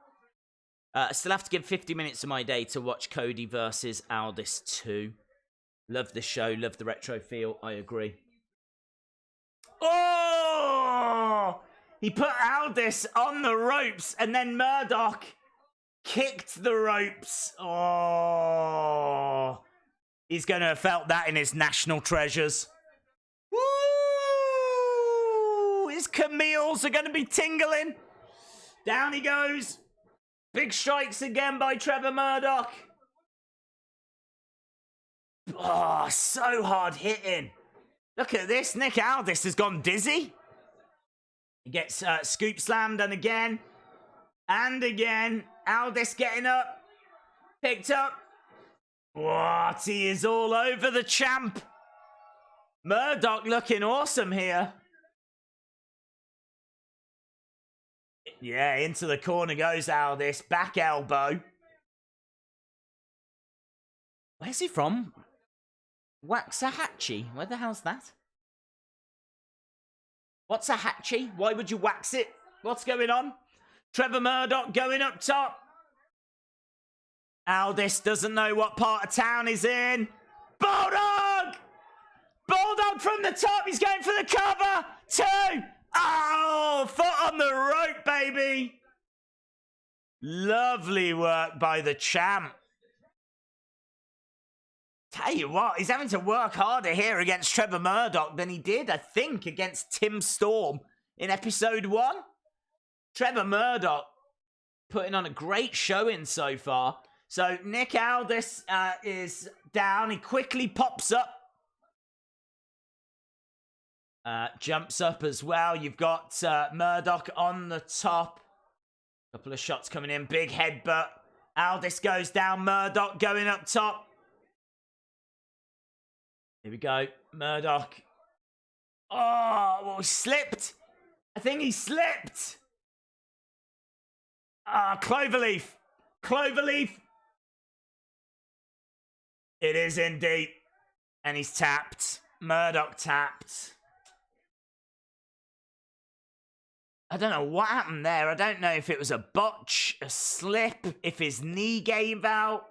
[SPEAKER 1] I still have to give 50 minutes of my day to watch Cody versus Aldis 2. Love the show, love the retro feel, I agree. Oh! He put Aldis on the ropes and then Murdoch kicked the ropes. Oh! He's going to have felt that in his national treasures. Woo! His Camille's are going to be tingling. Down he goes. Big strikes again by Trevor Murdoch. Oh, so hard hitting. Look at this. Nick Aldis has gone dizzy. He gets scoop slammed and again. And again. Aldis getting up. Picked up. What? He is all over the champ. Murdoch looking awesome here. Yeah, into the corner goes Aldis. Back elbow. Where's he from? Waxahachie? Where the hell's that? What's a hatchie? Why would you wax it? What's going on? Trevor Murdoch going up top. Aldis doesn't know what part of town he's in. Bulldog! Bulldog from the top. He's going for the cover. 2. Oh, foot on the rope, baby. Lovely work by the champ. Tell you what, he's having to work harder here against Trevor Murdoch than he did, I think, against Tim Storm in episode 1. Trevor Murdoch putting on a great showing so far. So Nick Aldis is down. He quickly pops up. Jumps up as well. You've got Murdoch on the top. Couple of shots coming in. Big headbutt. Aldis goes down. Murdoch going up top. Here we go. Murdoch. Oh, well, he slipped. I think he slipped. Ah, Cloverleaf. Cloverleaf. It is indeed. And he's tapped. Murdoch tapped. I don't know what happened there. I don't know if it was a botch, a slip, if his knee gave out.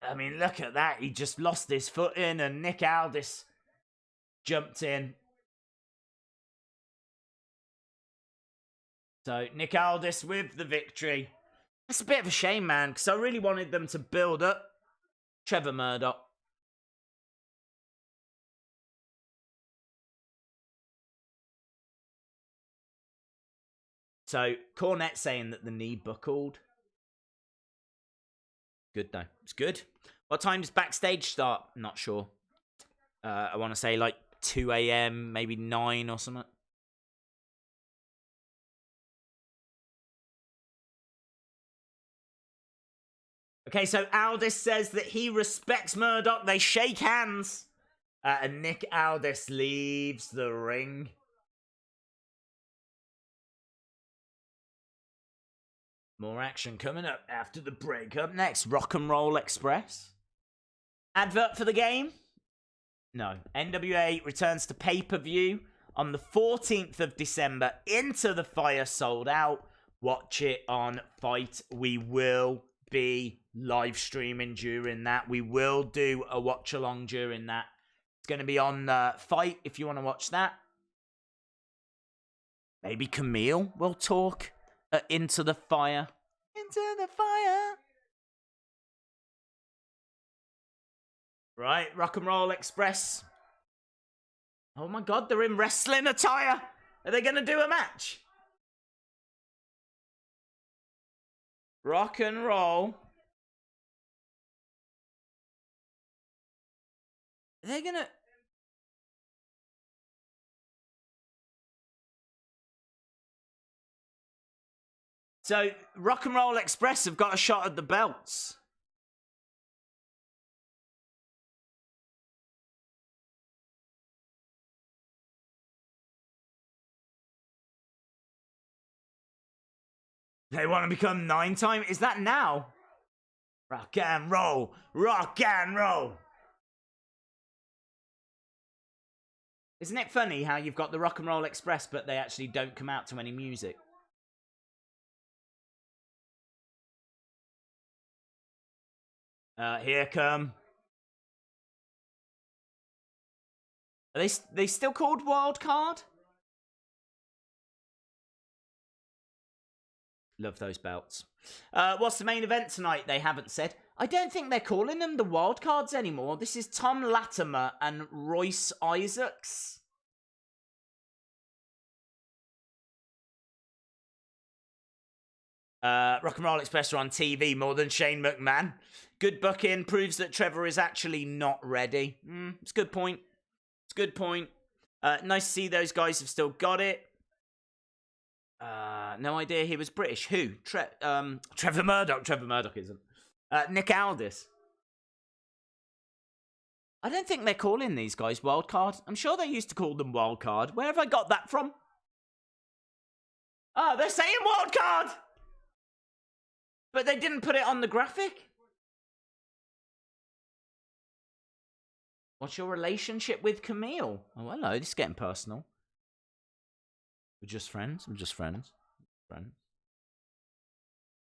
[SPEAKER 1] I mean, look at that. He just lost his footing and Nick Aldis jumped in. So, Nick Aldis with the victory. That's a bit of a shame, man, because I really wanted them to build up Trevor Murdoch. So, Cornette saying that the knee buckled. Good, though. It's good. What time does backstage start? Not sure. I want to say like 2 a.m., maybe 9 or something. Okay, so Aldis says that he respects Murdoch. They shake hands. And Nick Aldis leaves the ring. More action coming up after the break. Up next, Rock and Roll Express. Advert for the game? No. NWA returns to pay-per-view on the 14th of December. Into the Fire sold out. Watch it on Fight. We will be live streaming during that. We will do a watch-along during that. It's going to be on Fight if you want to watch that. Maybe Camille will talk. Into the Fire. Into the Fire. Right, Rock and Roll Express. Oh my god, they're in wrestling attire. Are they going to do a match? Rock and Roll. Are they going to... So, Rock and Roll Express have got a shot at the belts. They want to become 9-time? Is that now? Rock and roll. Rock and roll. Isn't it funny how you've got the Rock and Roll Express, but they actually don't come out to any music? Here come. Are they still called Wildcard? Love those belts. What's the main event tonight? They haven't said. I don't think they're calling them the Wildcards anymore. This is Tom Latimer and Royce Isaacs. Rock and Roll Express are on TV more than Shane McMahon. Good booking. Proves that Trevor is actually not ready. It's a good point. It's a good point. Nice to see those guys have still got it. No idea he was British. Who? Trevor Murdoch. Trevor Murdoch isn't. Nick Aldis. I don't think they're calling these guys Wildcard. I'm sure they used to call them Wildcard. Where have I got that from? Oh, they're saying Wildcard! But they didn't put it on the graphic. What's your relationship with Camille? Oh, hello. This is getting personal. We're just friends. We're just friends. Friends.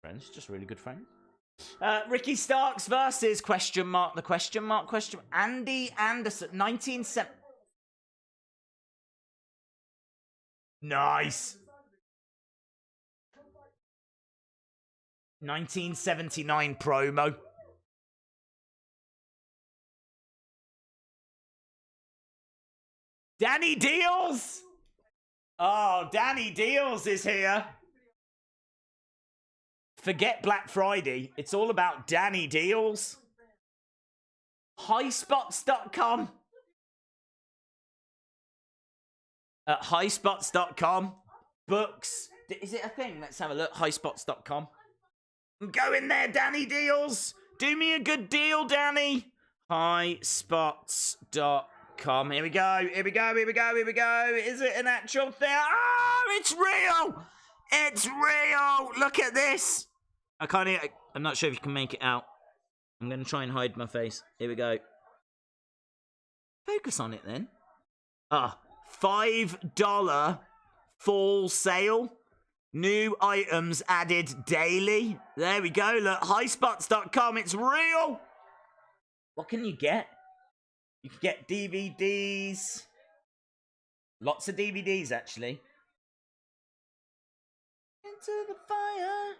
[SPEAKER 1] Friends. Just really good friends. Ricky Starks versus the question mark. Andy Anderson. 1970. Nice. 1979 promo. Danny Deals! Oh, Danny Deals is here. Forget Black Friday. It's all about Danny Deals. Highspots.com. At highspots.com. Books. Is it a thing? Let's have a look. Highspots.com. Go in there, Danny Deals. Do me a good deal, Danny. Highspots.com. Here we go. Here we go. Here we go. Here we go. Is it an actual thing? Oh, it's real. It's real. Look at this. I'm not sure if you can make it out. I'm going to try and hide my face. Here we go. Focus on it then. $5 fall sale. New items added daily. There we go. Look, highspots.com. It's real. What can you get? You can get DVDs. Lots of DVDs, actually. Into the fire.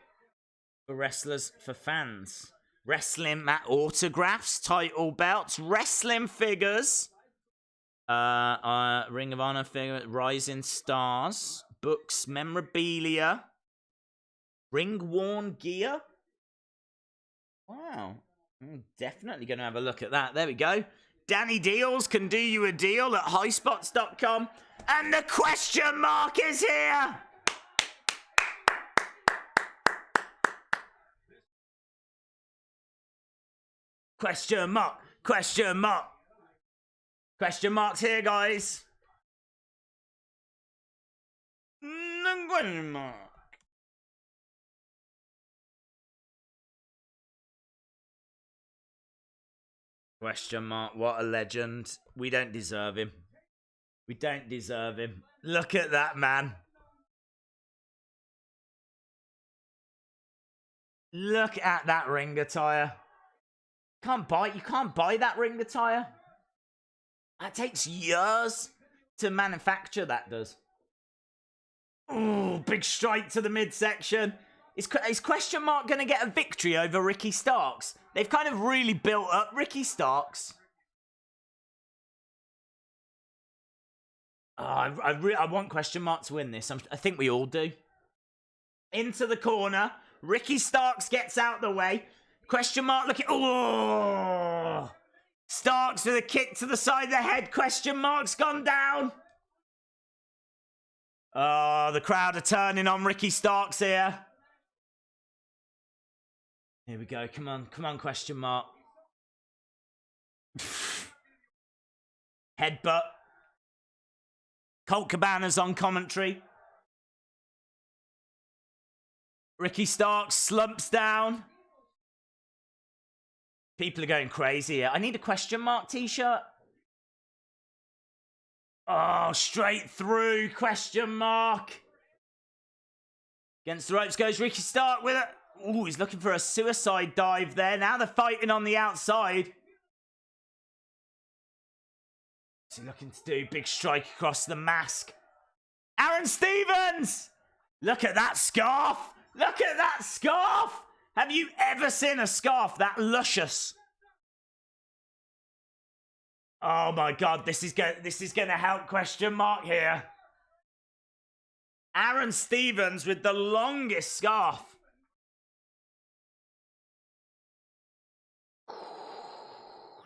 [SPEAKER 1] For wrestlers, for fans. Wrestling mat autographs, title belts, wrestling figures. Ring of Honor figure, Rising Stars. Books, memorabilia, ring-worn gear. Wow. I'm definitely going to have a look at that. There we go. Danny Deals can do you a deal at highspots.com. And the question mark is here. Question mark. Question mark. Question marks here, guys. Question mark. Question mark. What a legend. We don't deserve him. We don't deserve him. Look at that man. Look at that ring attire. You can't buy that ring attire. That takes years to manufacture, that does. Ooh, big strike to the midsection. Is question mark going to get a victory over Ricky Starks? They've kind of really built up Ricky Starks. Oh, I want question mark to win this. I think we all do. Into the corner. Ricky Starks gets out the way. Question mark looking. Oh! Starks with a kick to the side of the head. Question mark's gone down. Oh, the crowd are turning on Ricky Starks here. Here we go. Come on. Come on, question mark. Headbutt. Colt Cabana's on commentary. Ricky Starks slumps down. People are going crazy here. I need a question mark t-shirt. Oh, straight through. Question mark. Against the ropes goes Ricky Stark with it. Ooh, he's looking for a suicide dive there. Now they're fighting on the outside. What's he looking to do? Big strike across the mask. Aron Stevens! Look at that scarf. Look at that scarf. Have you ever seen a scarf that luscious? Oh my God, this is going to help question mark here. Aron Stevens with the longest scarf.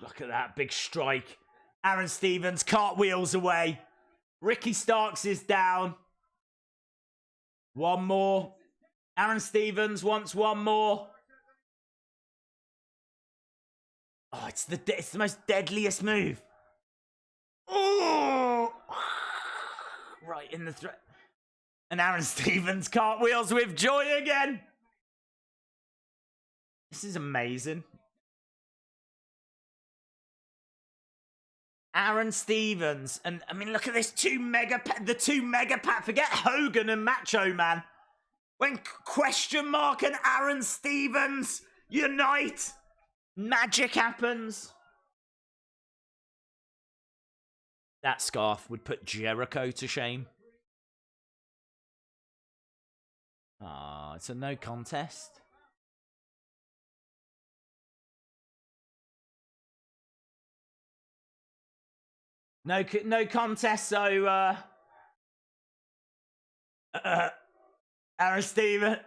[SPEAKER 1] Look at that big strike. Aron Stevens cartwheels away. Ricky Starks is down. One more. Aron Stevens wants one more. Oh, it's the most deadliest move. Oh! Right in the throat. And Aron Stevens cartwheels with joy again. This is amazing. Aron Stevens. And, I mean, look at this. The two mega pack. Forget Hogan and Macho Man. When question mark and Aron Stevens unite, magic happens. That scarf would put Jericho to shame. Ah, it's a no contest. No contest, so, Aron Stevens.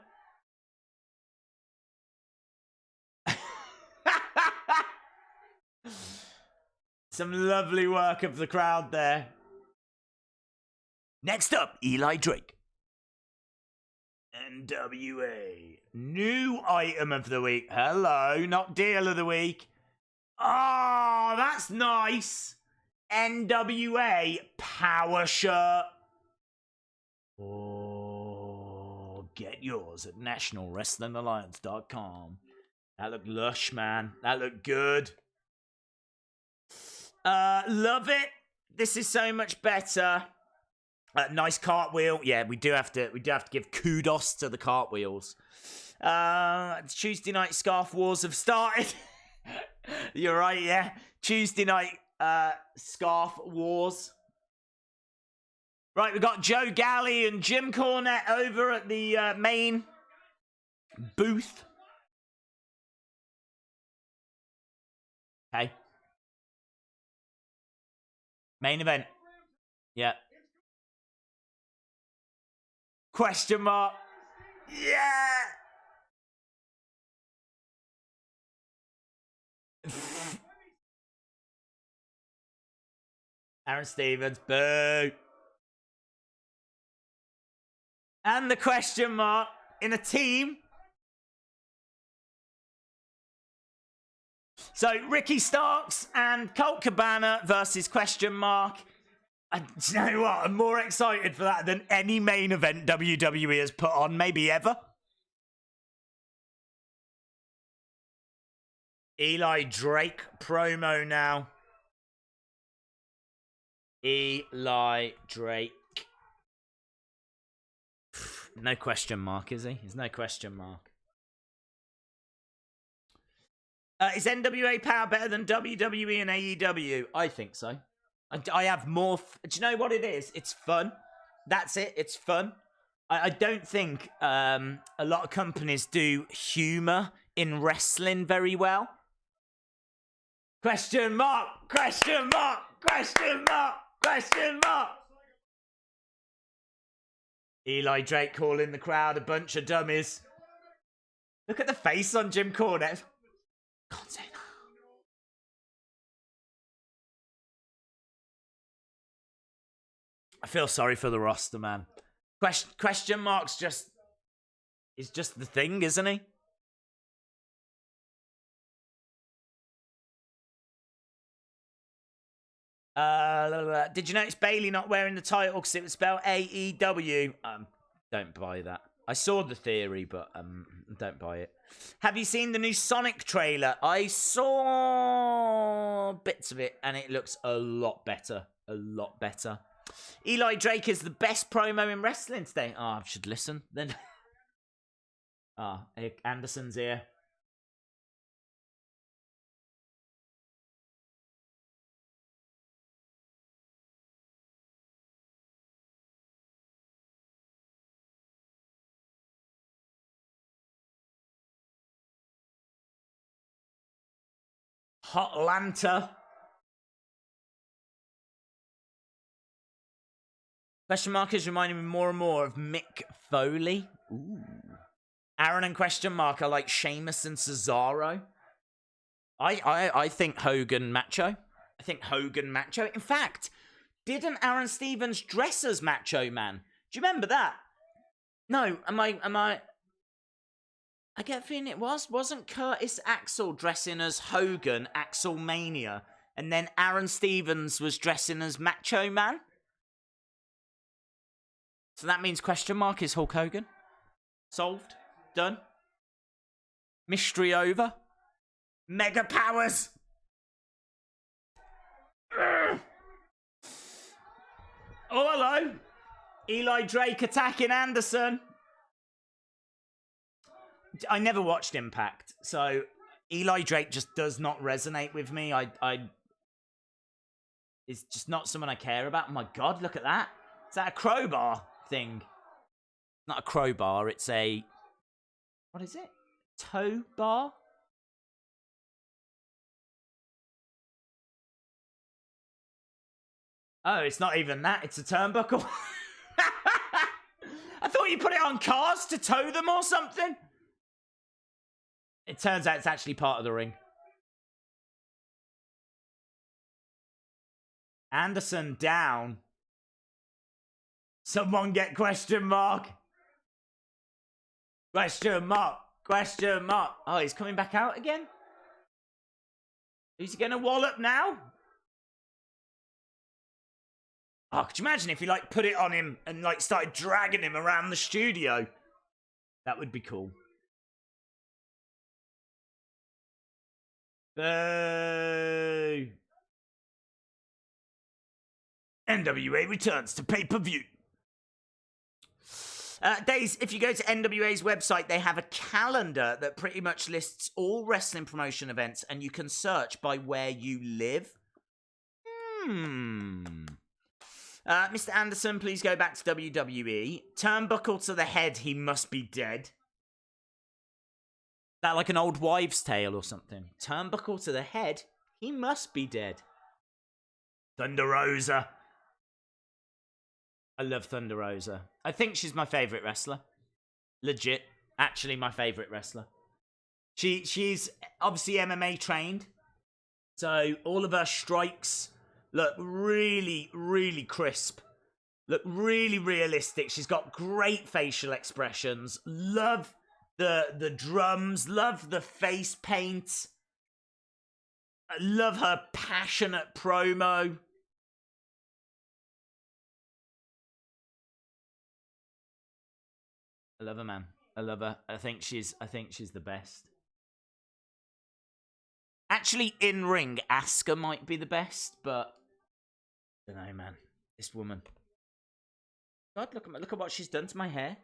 [SPEAKER 1] Some lovely work of the crowd there. Next up, Eli Drake. NWA. New item of the week. Hello, not deal of the week. Oh, that's nice. NWA Power shirt. Oh, get yours at nationalwrestlingalliance.com. That looked lush, man. That looked good. Love it. This is so much better. Nice cartwheel. Yeah, we do have to give kudos to the cartwheels. Tuesday night scarf wars have started. You're right, yeah. Tuesday night scarf wars. Right, we've got Joe Galley and Jim Cornette over at the main booth. Okay. Main event. Yeah. Question mark. Yeah. Aron Stevens. Boo. And the question mark in a team. So, Ricky Starks and Colt Cabana versus question mark. And do you know what? I'm more excited for that than any main event WWE has put on, maybe ever. Eli Drake promo now. Eli Drake. No question mark, is he? There's no question mark. Is NWA Power better than WWE and AEW? I think so. I have more... Do you know what it is? It's fun. That's it. It's fun. I don't think a lot of companies do humour in wrestling very well. Question mark! Question mark! Question mark! Question mark! Eli Drake calling the crowd a bunch of dummies. Look at the face on Jim Cornette. Can't say that. I feel sorry for the roster, man. Question marks is just the thing, isn't he? Did you notice Bailey not wearing the title because it was spelled AEW? Don't buy that. I saw the theory, but don't buy it. Have you seen the new Sonic trailer? I saw bits of it, and it looks a lot better. A lot better. Eli Drake is the best promo in wrestling today. Oh, I should listen then. Anderson's here. Hotlanta. Question mark is reminding me more and more of Mick Foley. Ooh. Aaron and question mark are like Sheamus and Cesaro. I think Hogan Macho. I think Hogan Macho. In fact, didn't Aron Stevens dress as Macho Man? Do you remember that? No, am I... I get a feeling it wasn't Curtis Axel dressing as Hogan, Axel Mania, and then Aron Stevens was dressing as Macho Man? So that means question mark is Hulk Hogan? Solved? Done? Mystery over? Mega powers! Urgh. Oh, hello. Eli Drake attacking Anderson. I never watched Impact, so Eli Drake just does not resonate with me. It's just not someone I care about. Oh my God, look at that. Is that a crowbar thing? Not a crowbar, it's a... What is it? Tow bar? Oh, it's not even that. It's a turnbuckle. I thought you put it on cars to tow them or something. It turns out it's actually part of the ring. Anderson down. Someone get question mark. Question mark. Question mark. Oh, he's coming back out again? Who's he going to wallop now? Oh, could you imagine if he, like, put it on him and, like, started dragging him around the studio? That would be cool. Boo! NWA returns to pay-per-view. Days, if you go to NWA's website, they have a calendar that pretty much lists all wrestling promotion events, and you can search by where you live. Mr. Anderson, please go back to WWE. Turnbuckle to the head, he must be dead. That like an old wives' tale or something. Turnbuckle to the head, he must be dead. Thunder Rosa. I love Thunder Rosa. I think she's my favourite wrestler. Legit. Actually, my favourite wrestler. She's obviously MMA trained. So all of her strikes look really, really crisp. Look really realistic. She's got great facial expressions. Love the drums. Love the face paint. I love her passionate promo. I love her, man. I love her. I think she's the best. Actually, in ring, Asuka might be the best, but I don't know, man. This woman. God, look at what she's done to my hair.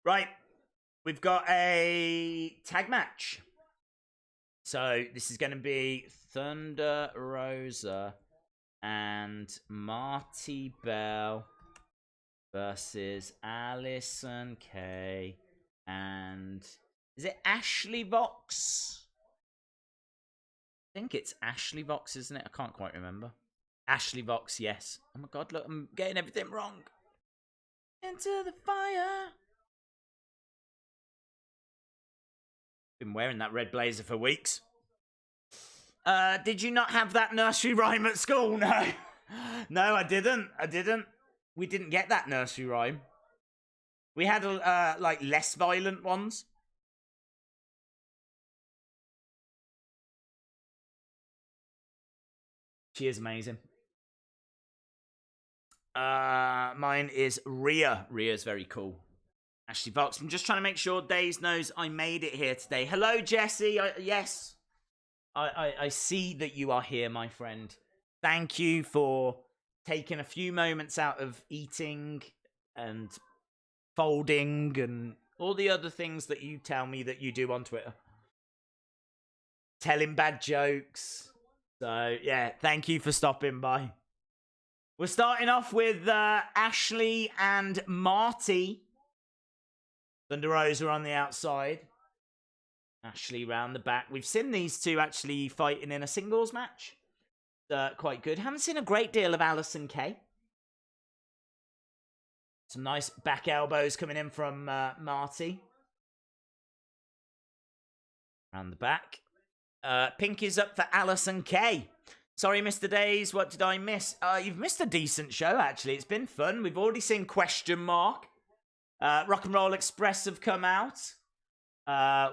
[SPEAKER 1] Right, we've got a tag match. So this is going to be Thunder Rosa and Marti Belle versus Allysin Kay and is it Ashley Vox? I think it's Ashley Vox, isn't it? I can't quite remember. Ashley Vox, yes. Oh my God, look, I'm getting everything wrong. Into the fire. Been wearing that red blazer for weeks. Did you not have that nursery rhyme at school? No. No, I didn't. We didn't get that nursery rhyme. We had, like, less violent ones. She is amazing. Mine is Rhea. Rhea's very cool. Ashley Vox. I'm just trying to make sure Days knows I made it here today. Hello, Jesse. Yes. I see that you are here, my friend. Thank you for taking a few moments out of eating and folding and all the other things that you tell me that you do on Twitter. Telling bad jokes. So, yeah, thank you for stopping by. We're starting off with Ashley and Marty. Thunder Rosa on the outside. Ashley round the back. We've seen these two actually fighting in a singles match. Quite good. Haven't seen a great deal of Allysin Kay. Some nice back elbows coming in from Marty. Round the back. Pinky's up for Allysin Kay. Sorry, Mr. Days, what did I miss? You've missed a decent show, actually. It's been fun. We've already seen Question Mark. Rock and Roll Express have come out.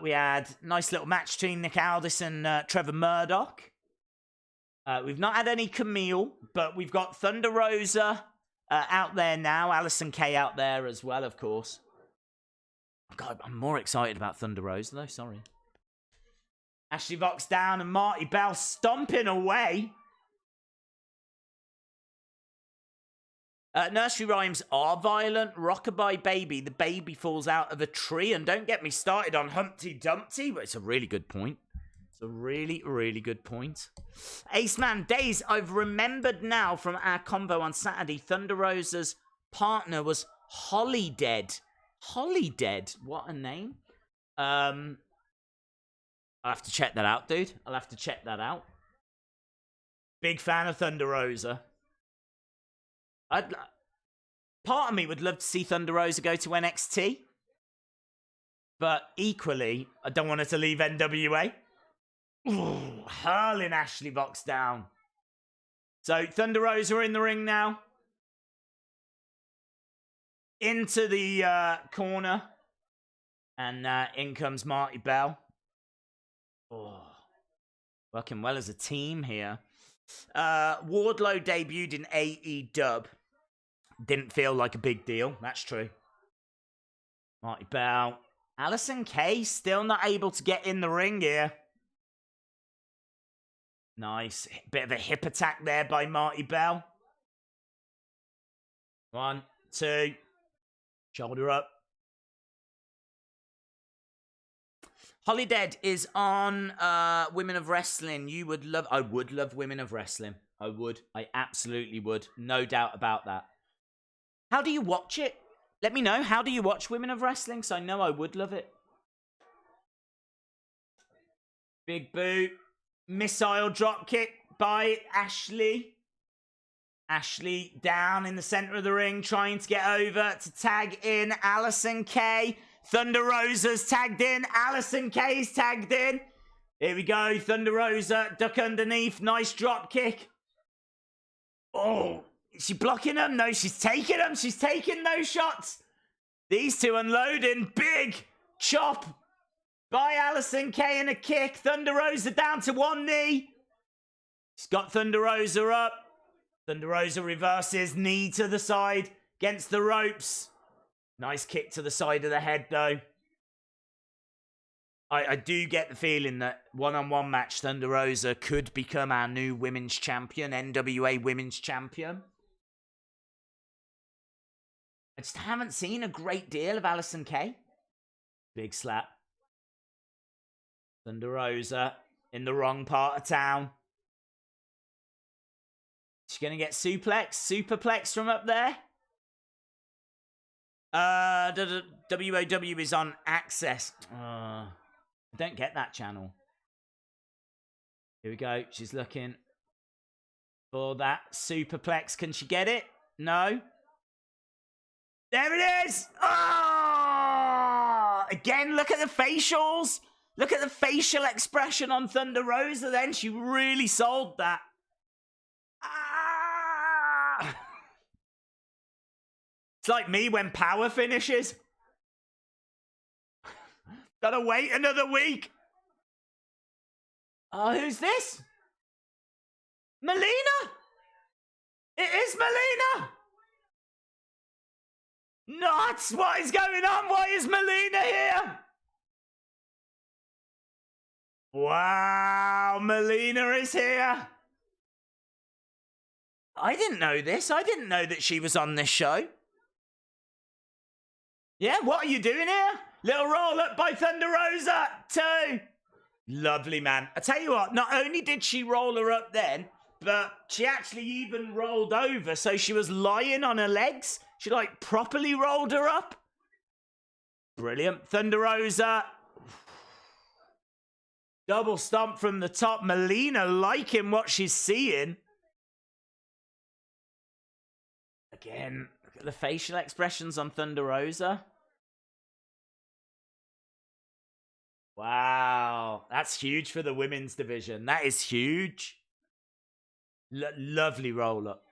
[SPEAKER 1] We had a nice little match between Nick Aldis and Trevor Murdoch. We've not had any Camille, but we've got Thunder Rosa out there now. Allysin Kay out there as well, of course. God, I'm more excited about Thunder Rosa, though. Sorry. Ashley Vox down and Marti Belle stomping away. Nursery rhymes are violent. Rockabye Baby, the baby falls out of a tree. And don't get me started on Humpty Dumpty, but it's a really good point. It's a really, really good point. Ace Man Days, I've remembered now from our combo on Saturday, Thunder Rosa's partner was Holidead. Holidead, what a name. I'll have to check that out, dude. I'll have to check that out. Big fan of Thunder Rosa. Part of me would love to see Thunder Rosa go to NXT. But equally, I don't want her to leave NWA. Ooh, hurling Ashley Box down. So Thunder Rosa are in the ring now. Into the corner. And in comes Marti Belle. Oh, working well as a team here. Wardlow debuted in AEW. Didn't feel like a big deal. That's true. Marti Belle. Allysin Kay still not able to get in the ring here. Nice. Bit of a hip attack there by Marti Belle. 1, 2. Shoulder up. Holidead is on Women of Wrestling. I would love Women of Wrestling. I would. I absolutely would. No doubt about that. How do you watch it? Let me know. How do you watch Women of Wrestling? Because I know I would love it. Big boot. Missile drop kick by Ashley. Ashley down in the center of the ring, trying to get over to tag in Allysin Kay. Thunder Rosa's tagged in. Allysin Kay's tagged in. Here we go. Thunder Rosa, duck underneath. Nice drop kick. Oh, is she blocking them? No, she's taking them. She's taking those shots. These two unloading. Big chop by Allysin Kay and a kick. Thunder Rosa down to one knee. She's got Thunder Rosa up. Thunder Rosa reverses. Knee to the side against the ropes. Nice kick to the side of the head, though. I do get the feeling that one-on-one match Thunder Rosa could become our new women's champion, NWA women's champion. I just haven't seen a great deal of Allysin Kay. Big slap. Thunder Rosa in the wrong part of town. She's going to get superplex from up there. WOW is on Access. I don't get that channel. Here we go. She's looking for that superplex. Can she get it? No. There it is. Oh! Again, look at the facials. Look at the facial expression on Thunder Rosa then. She really sold that. Ah! It's like me when Power finishes. Gotta wait another week. Oh, who's this? Melina? It is Melina! Nuts! What is going on? Why is Melina here? Wow, Melina is here. I didn't know this. I didn't know that she was on this show. Yeah, what are you doing here? Little roll up by Thunder Rosa. 2. Lovely, man. I tell you what, not only did she roll her up then, but she actually even rolled over, so she was lying on her legs. She, like, properly rolled her up. Brilliant. Thunder Rosa. Double stomp from the top. Melina liking what she's seeing. Again, look at the facial expressions on Thunder Rosa. Wow. That's huge for the women's division. That is huge. Lovely roll-up.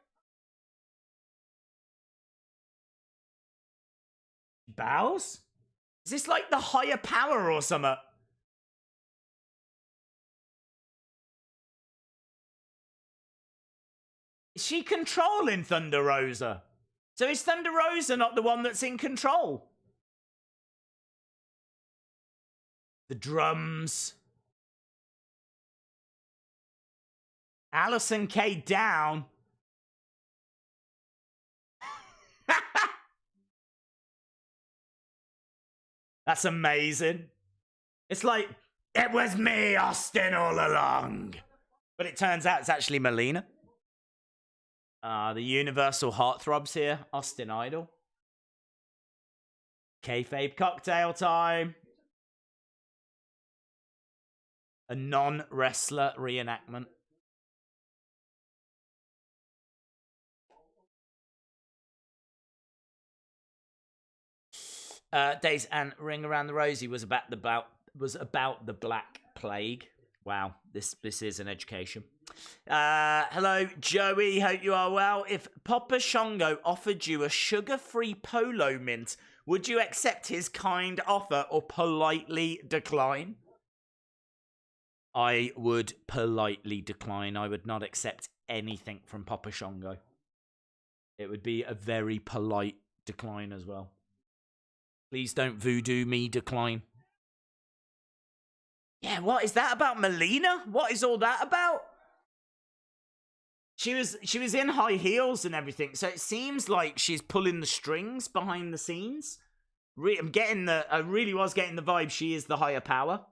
[SPEAKER 1] Bows? Is this like the higher power or something? Is she controlling Thunder Rosa? So is Thunder Rosa not the one that's in control? The drums. Allysin Kay down. That's amazing. It's like, it was me, Austin, all along. But it turns out it's actually Melina. The universal heartthrobs here. Austin Idol. Kayfabe cocktail time. A non-wrestler reenactment. Days and Ring Around the Rosie was about the Black Plague. Wow, this is an education. Hello, Joey. Hope you are well. If Papa Shango offered you a sugar-free polo mint, would you accept his kind offer or politely decline? I would politely decline. I would not accept anything from Papa Shango. It would be a very polite decline as well. Please don't voodoo me decline. Yeah, what is that about Melina? What is all that about? She was in high heels and everything, so it seems like she's pulling the strings behind the scenes. I really was getting the vibe she is the higher power.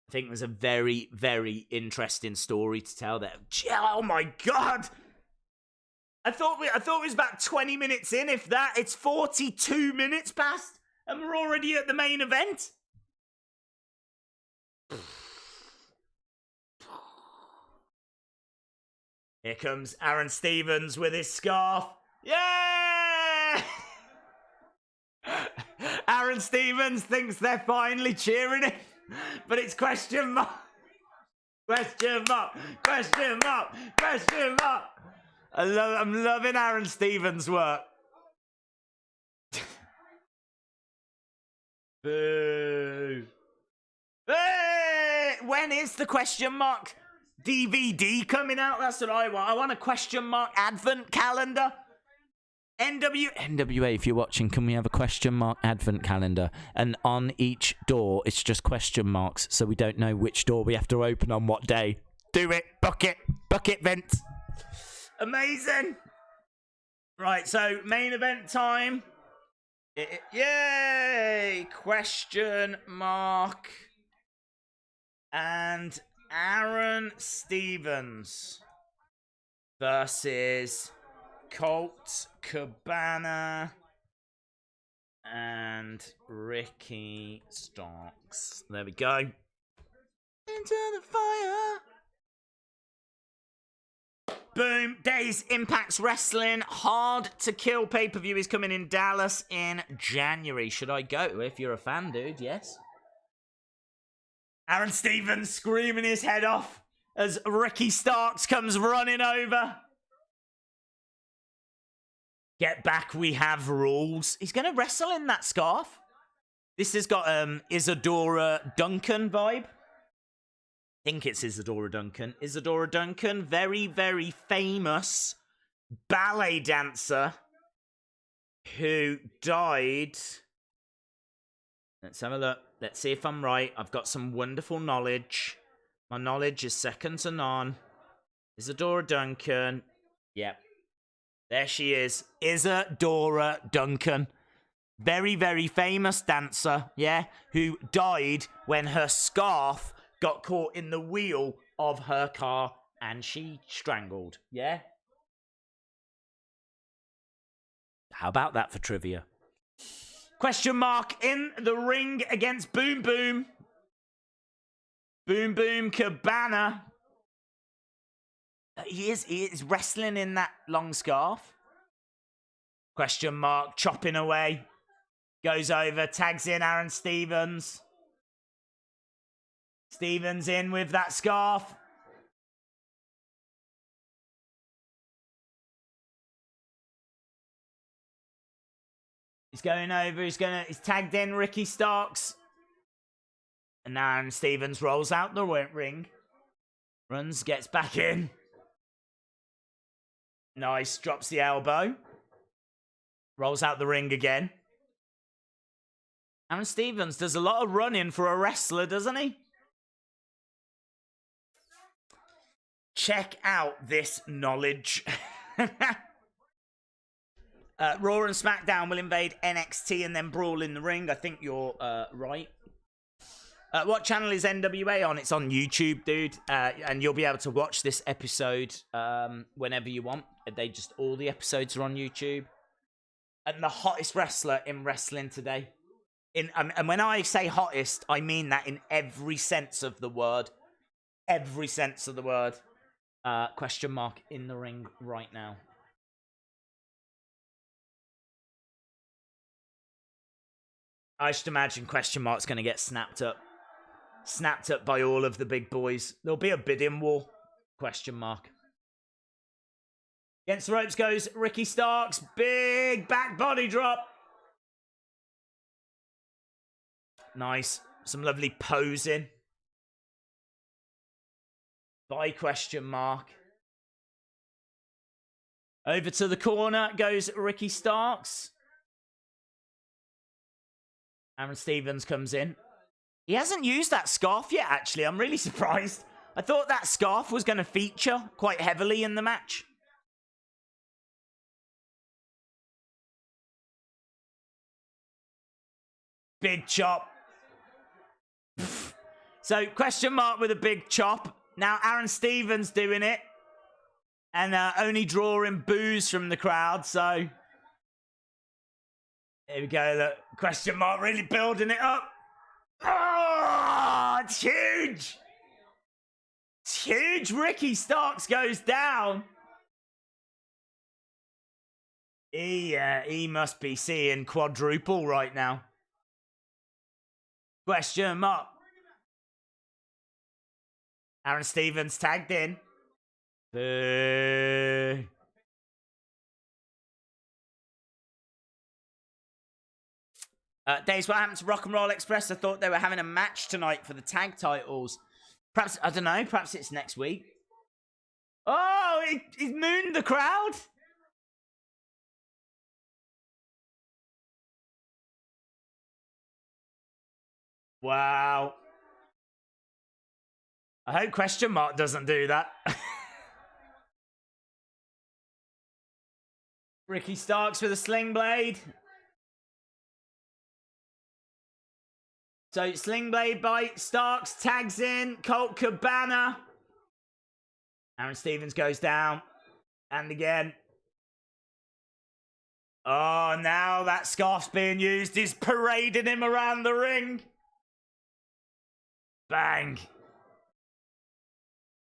[SPEAKER 1] I think there's a very, very interesting story to tell there. Oh my god! I thought it was about 20 minutes in, if that. It's 42 minutes past, and we're already at the main event. Here comes Aron Stevens with his scarf. Yeah! Aron Stevens thinks they're finally cheering it, but it's question mark. Question mark. Question mark. Question mark. I'm loving Aron Stevens' work. Boo. Hey! When is the question mark DVD coming out? That's what I want. I want a question mark advent calendar. NWA, if you're watching, can we have a question mark advent calendar? And on each door, it's just question marks, so we don't know which door we have to open on what day. Do it. Book it, Vince. Amazing. Right, so main event time. Yay! Question mark. And Aron Stevens versus Colt Cabana and Ricky Starks. There we go. Into the fire. Boom. Days Impact's Wrestling Hard to Kill pay-per-view is coming in Dallas in January. Should I go? If you're a fan, dude, yes. Aron Stevens screaming his head off as Ricky Starks comes running over. Get back, we have rules. He's going to wrestle in that scarf. This has got Isadora Duncan vibe. I think it's Isadora Duncan. Isadora Duncan, very, very famous ballet dancer who died. Let's have a look. Let's see if I'm right. I've got some wonderful knowledge. My knowledge is second to none. Isadora Duncan. Yep. There she is. Isadora Duncan. Very, very famous dancer, yeah, who died when her scarf got caught in the wheel of her car and she strangled, yeah? How about that for trivia? Question mark in the ring against Boom Boom. Boom Boom Cabana. He is wrestling in that long scarf. Question mark, chopping away. Goes over, tags in Aron Stevens. Stevens in with that scarf. He's going over, he's tagged in Ricky Starks. And Aron Stevens rolls out the ring. Runs, gets back in. Nice, drops the elbow. Rolls out the ring again. Aron Stevens does a lot of running for a wrestler, doesn't he? Check out this knowledge. Raw and SmackDown will invade NXT and then brawl in the ring. I think you're right. What channel is NWA on? It's on YouTube, dude. And you'll be able to watch this episode whenever you want. All the episodes are on YouTube. And the hottest wrestler in wrestling today. And when I say hottest, I mean that in every sense of the word. Every sense of the word. Question mark in the ring right now. I should imagine question mark's going to get snapped up. Snapped up by all of the big boys. There'll be a bidding war. Question mark. Against the ropes goes Ricky Starks. Big back body drop. Nice. Some lovely posing. By question mark. Over to the corner goes Ricky Starks. Aron Stevens comes in. He hasn't used that scarf yet, actually. I'm really surprised. I thought that scarf was going to feature quite heavily in the match. Big chop. So, question mark with a big chop. Now, Aron Stevens doing it. And only drawing boos from the crowd, so... Here we go, look. Question mark really building it up. Oh, it's huge. It's huge. Ricky Starks goes down. He must be seeing quadruple right now. Question mark. Aron Stevens tagged in. Boo. Days, what happened to Rock and Roll Express? I thought they were having a match tonight for the tag titles. Perhaps, I don't know, perhaps it's next week. Oh, he's mooned the crowd. Wow. I hope question mark doesn't do that. Ricky Starks with a sling blade. So, sling blade bite. Starks tags in. Colt Cabana. Aron Stevens goes down. And again. Oh, now that scarf's being used. He's parading him around the ring. Bang.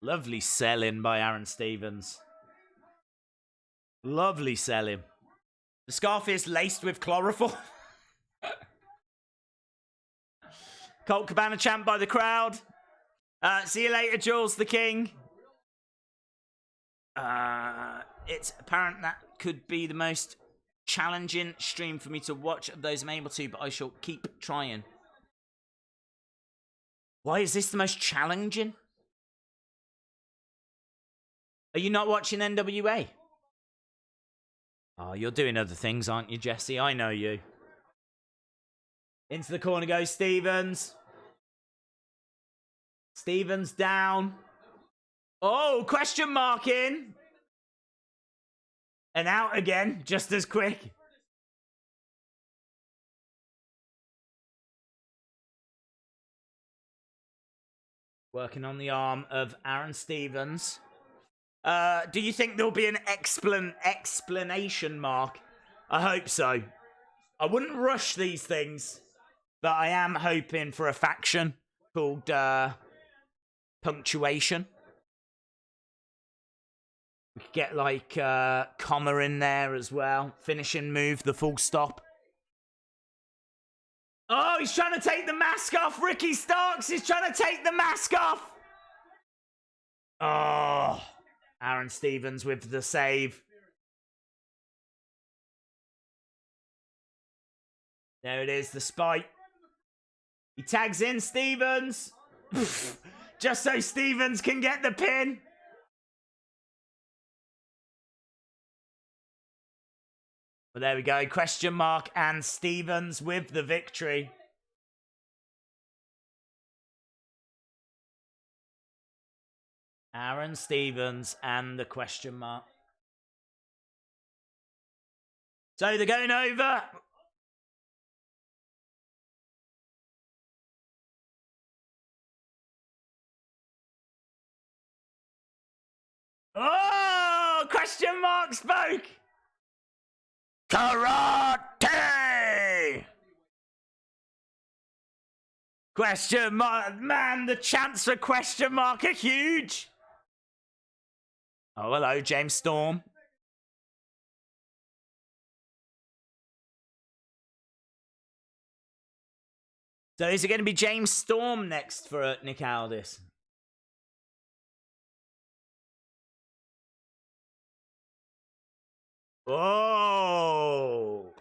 [SPEAKER 1] Lovely selling by Aron Stevens. Lovely selling. The scarf is laced with chloroform. Colt Cabana champ by the crowd. See you later, Jules the King. It's apparent that could be the most challenging stream for me to watch of those I'm able to, but I shall keep trying. Why is this the most challenging? Are you not watching NWA? Oh, you're doing other things, aren't you, Jesse? I know you. Into the corner goes Stevens. Stevens down. Oh, question mark in. And out again, just as quick. Working on the arm of Aron Stevens. Do you think there'll be an explanation mark? I hope so. I wouldn't rush these things, but I am hoping for a faction called punctuation. We could get like comma in there as well. Finishing move, the full stop. Oh, he's trying to take the mask off. Ricky Starks is trying to take the mask off. Oh, Aron Stevens with the save. There it is, the spike. He tags in Stevens. Just so Stevens can get the pin. Well, there we go. Question mark and Stevens with the victory. Aron Stevens and the question mark. So they're going over. Oh, question mark spoke. Karate. Question mark. Man, the chants for question mark are huge. Oh, hello, James Storm. So is it going to be James Storm next for Nick Aldis? Oh.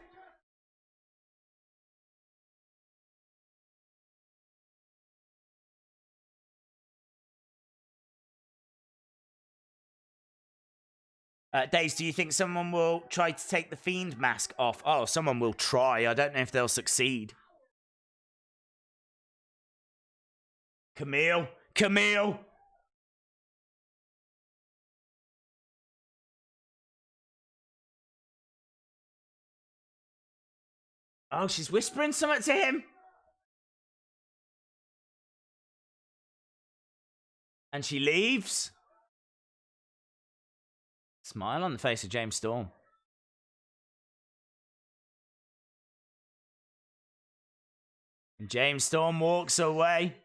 [SPEAKER 1] Daze, do you think someone will try to take the Fiend mask off? Oh, someone will try. I don't know if they'll succeed. Camille. Oh, she's whispering something to him. And she leaves. Smile on the face of James Storm. And James Storm walks away.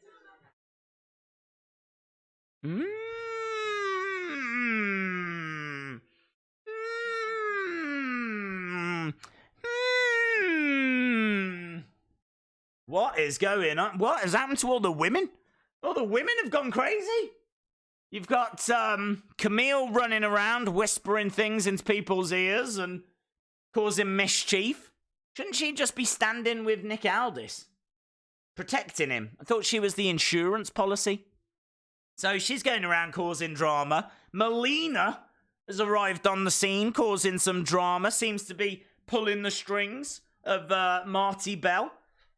[SPEAKER 1] What is going on? What has happened to all the women? All the women have gone crazy. You've got Camille running around whispering things into people's ears and causing mischief. Shouldn't she just be standing with Nick Aldis? Protecting him. I thought she was the insurance policy. So she's going around causing drama. Melina has arrived on the scene, causing some drama. Seems to be pulling the strings of Marti Belle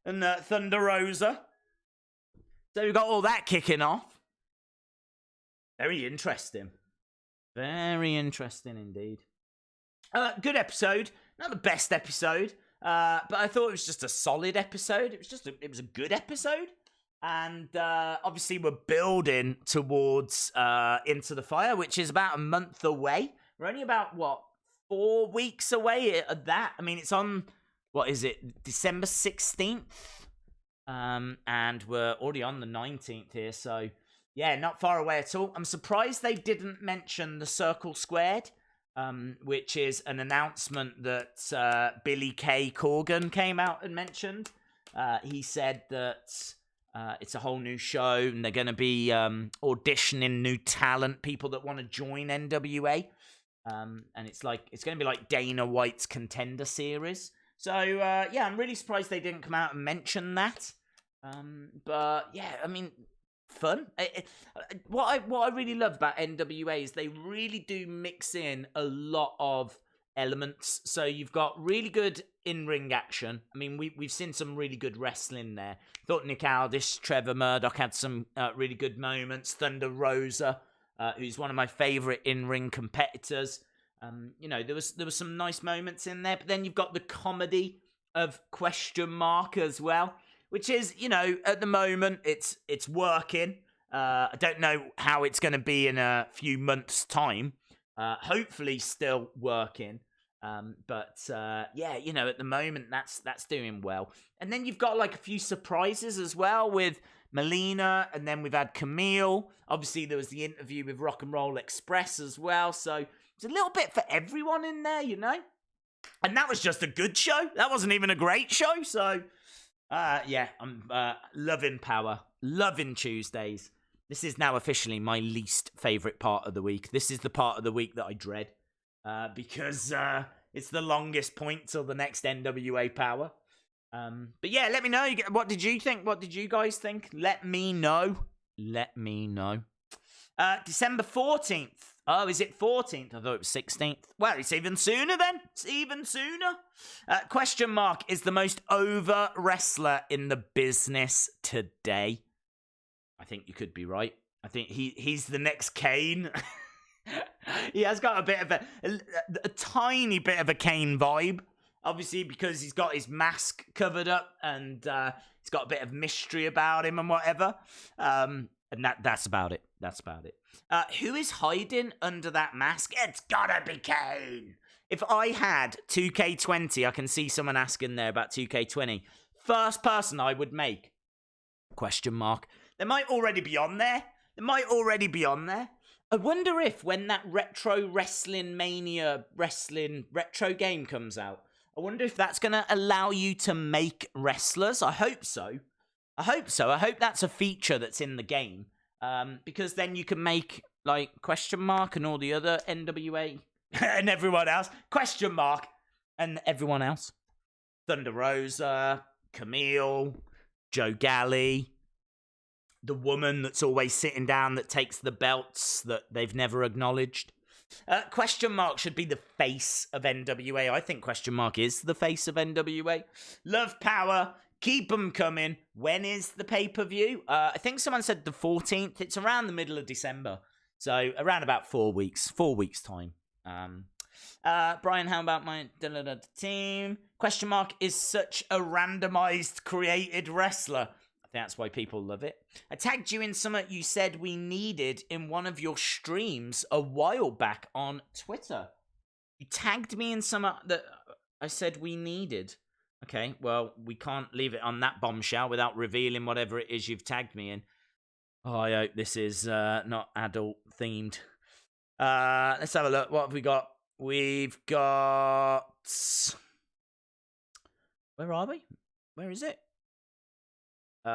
[SPEAKER 1] and Thunder Rosa. So we've got all that kicking off. Very interesting. Very interesting indeed. Good episode. Not the best episode, but I thought it was just a solid episode. It was a good episode. And obviously we're building towards Into the Fire, which is about a month away. We're only about, 4 weeks away at that. I mean, it's on, December 16th? And we're already on the 19th here, so yeah, not far away at all. I'm surprised they didn't mention the Circle Squared, which is an announcement that Billy K. Corgan came out and mentioned. He said that it's a whole new show, and they're going to be auditioning new talent, people that want to join NWA. And it's going to be like Dana White's Contender Series. So, yeah, I'm really surprised they didn't come out and mention that. But, yeah, I mean, fun. What I really love about NWA is they really do mix in a lot of elements. So you've got really good in-ring action. I mean, we've seen some really good wrestling there. Thought Nick Aldis, Trevor Murdoch had some really good moments. Thunder Rosa, who's one of my favourite in-ring competitors. There was some nice moments in there. But then you've got the comedy of question mark as well, which is, at the moment, it's working. I don't know how it's going to be in a few months' time. Hopefully still working. But at the moment, that's doing well. And then you've got, a few surprises as well with Melina, and then we've had Camille. Obviously, there was the interview with Rock and Roll Express as well. So it's a little bit for everyone in there, And that was just a good show. That wasn't even a great show. So, I'm loving Power. Loving Tuesdays. This is now officially my least favourite part of the week. This is the part of the week that I dread. Because it's the longest point till the next NWA Power. But yeah, let me know. What did you think? What did you guys think? Let me know. December 14th. Oh, is it 14th? I thought it was 16th. Well, it's even sooner then. It's even sooner. Question mark is the most over wrestler in the business today. I think you could be right. I think he's the next Kane. He has got a bit of a tiny bit of a Kane vibe. obviously because he's got his mask covered up and he's got a bit of mystery about him and whatever. And that's about it. That's about it. Who is hiding under that mask? It's gotta be Kane. If I had 2K20, I can see someone asking there about 2K20. First person I would make? Question mark. They might already be on there. I wonder if when that Retro Wrestling Mania retro game comes out, I wonder if that's going to allow you to make wrestlers. I hope so. I hope that's a feature that's in the game. Because then you can make, like, question mark and all the other NWA and everyone else. Question mark and everyone else. Thunder Rosa, Camille, Joe Galley, the woman that's always sitting down that takes the belts that they've never acknowledged. Question mark should be the face of NWA. I think question mark is the face of NWA. Love, power, keep them coming. When is the pay-per-view? I think someone said the 14th. It's around the middle of December. So around about 4 weeks. 4 weeks' time. Brian, how about my team? Question mark is such a randomized created wrestler. I think that's why people love it. I tagged you in something you said we needed in one of your streams a while back on Twitter. You tagged me in something that I said we needed. Okay, well, we can't leave it on that bombshell without revealing whatever it is you've tagged me in. Oh, I hope this is not adult themed. Let's have a look. What have we got? We've got... Where are we? Where is it? In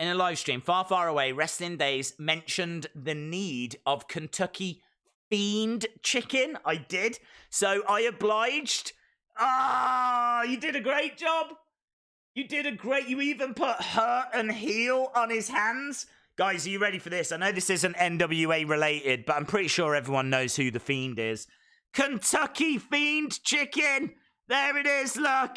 [SPEAKER 1] a live stream, far, far away, Wrestling Days mentioned the need of Kentucky Fiend chicken. I did. So I obliged. You did a great job. You even put hurt and heel on his hands. Guys, are you ready for this? I know this isn't NWA related, but I'm pretty sure everyone knows who the Fiend is. Kentucky Fiend chicken. There it is, look.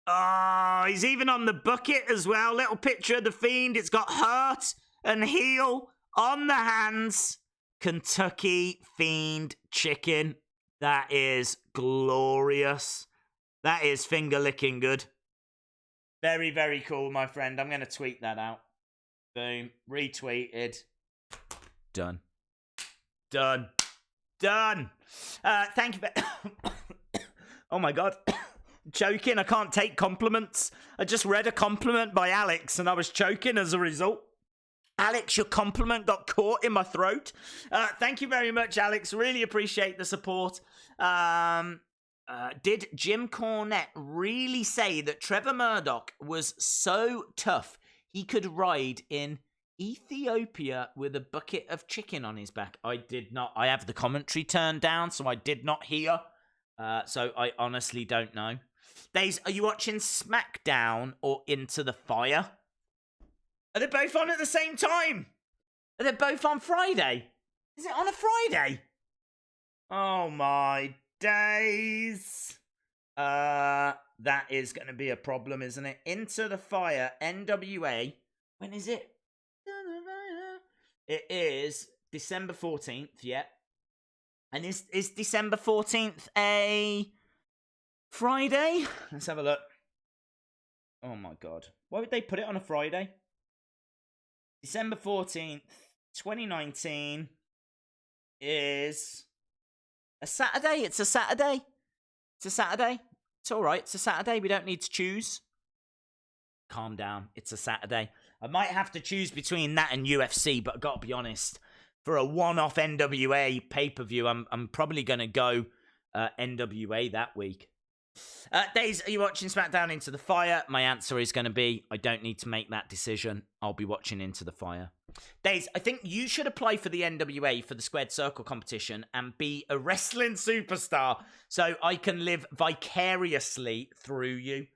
[SPEAKER 1] Oh, he's even on the bucket as well. Little picture of the Fiend. It's got hurt and heel on the hands. Kentucky Fiend chicken. That is glorious. That is finger licking good. Very, very cool, my friend. I'm going to tweet that out. Boom. Retweeted. Done. Thank you for... Oh, my God. Choking. I can't take compliments. I just read a compliment by Alex and I was choking as a result. Alex, your compliment got caught in my throat. Thank you very much, Alex. Really appreciate the support. Did Jim Cornette really say that Trevor Murdoch was so tough he could ride in Ethiopia with a bucket of chicken on his back? I did not. I have the commentary turned down, so I did not hear. So I honestly don't know. Days, are you watching SmackDown or Into the Fire? Are they both on at the same time? Are they both on Friday? Is it on a Friday? Oh my days. That is going to be a problem, isn't it? Into the Fire, NWA. When is it? It is December 14th, yeah. And is December 14th a Friday? Let's have a look. Oh my God. Why would they put it on a Friday? December 14th, 2019 is a Saturday. It's a Saturday. It's all right. It's a Saturday. We don't need to choose. Calm down. It's a Saturday. I might have to choose between that and UFC, but I've got to be honest. For a one-off NWA pay-per-view, I'm probably going to go NWA that week. Days, are you watching SmackDown Into the Fire? My answer is going to be, I don't need to make that decision. I'll be watching Into the Fire. Days, I think you should apply for the NWA for the Squared Circle competition and be a wrestling superstar so I can live vicariously through you.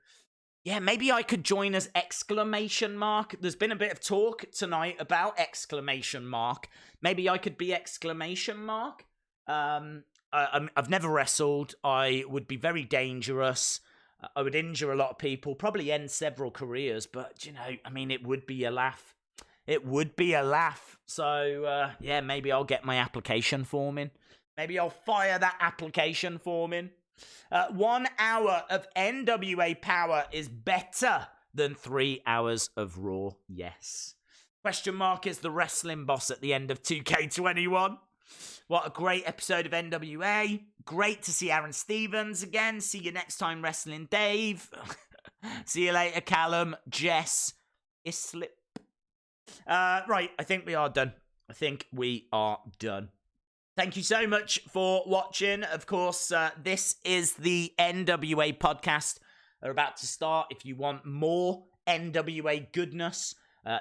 [SPEAKER 1] Yeah, maybe I could join as exclamation mark. There's been a bit of talk tonight about exclamation mark. Maybe I could be exclamation mark. I've never wrestled. I would be very dangerous. I would injure a lot of people, probably end several careers. But, you know, I mean, it would be a laugh. It would be a laugh. So, yeah, maybe I'll get my application form in. Maybe I'll fire that application form in. 1 hour of NWA Power is better than 3 hours of Raw. Yes. Question mark is the wrestling boss at the end of 2K21. What a great episode of NWA. Great to see Aron Stevens again. See you next time, Wrestling Dave. See you later, Callum, Jess, Islip. Right, I think we are done. Thank you so much for watching. Of course, this is the NWA podcast. They're about to start. If you want more NWA goodness,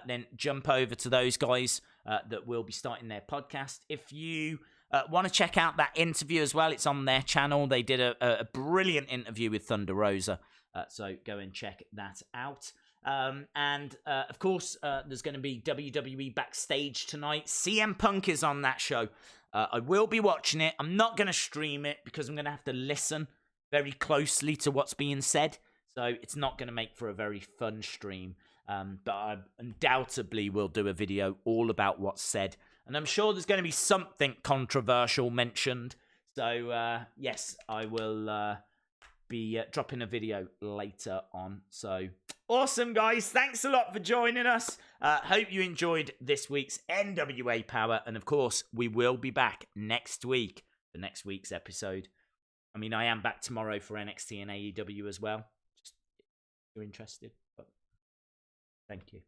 [SPEAKER 1] then jump over to those guys that will be starting their podcast. If you want to check out that interview as well, it's on their channel. They did a brilliant interview with Thunder Rosa, so go and check that out. Of course, there's going to be WWE Backstage tonight. CM Punk is on that show. I will be watching it. I'm not going to stream it because I'm going to have to listen very closely to what's being said. So it's not going to make for a very fun stream. But I undoubtedly will do a video all about what's said. And I'm sure there's going to be something controversial mentioned. So, yes, I will be dropping a video later on. So, awesome, guys. Thanks a lot for joining us. Hope you enjoyed this week's NWA Power. And, of course, we will be back next week for next week's episode. I mean, I am back tomorrow for NXT and AEW as well. Just if you're interested. But thank you.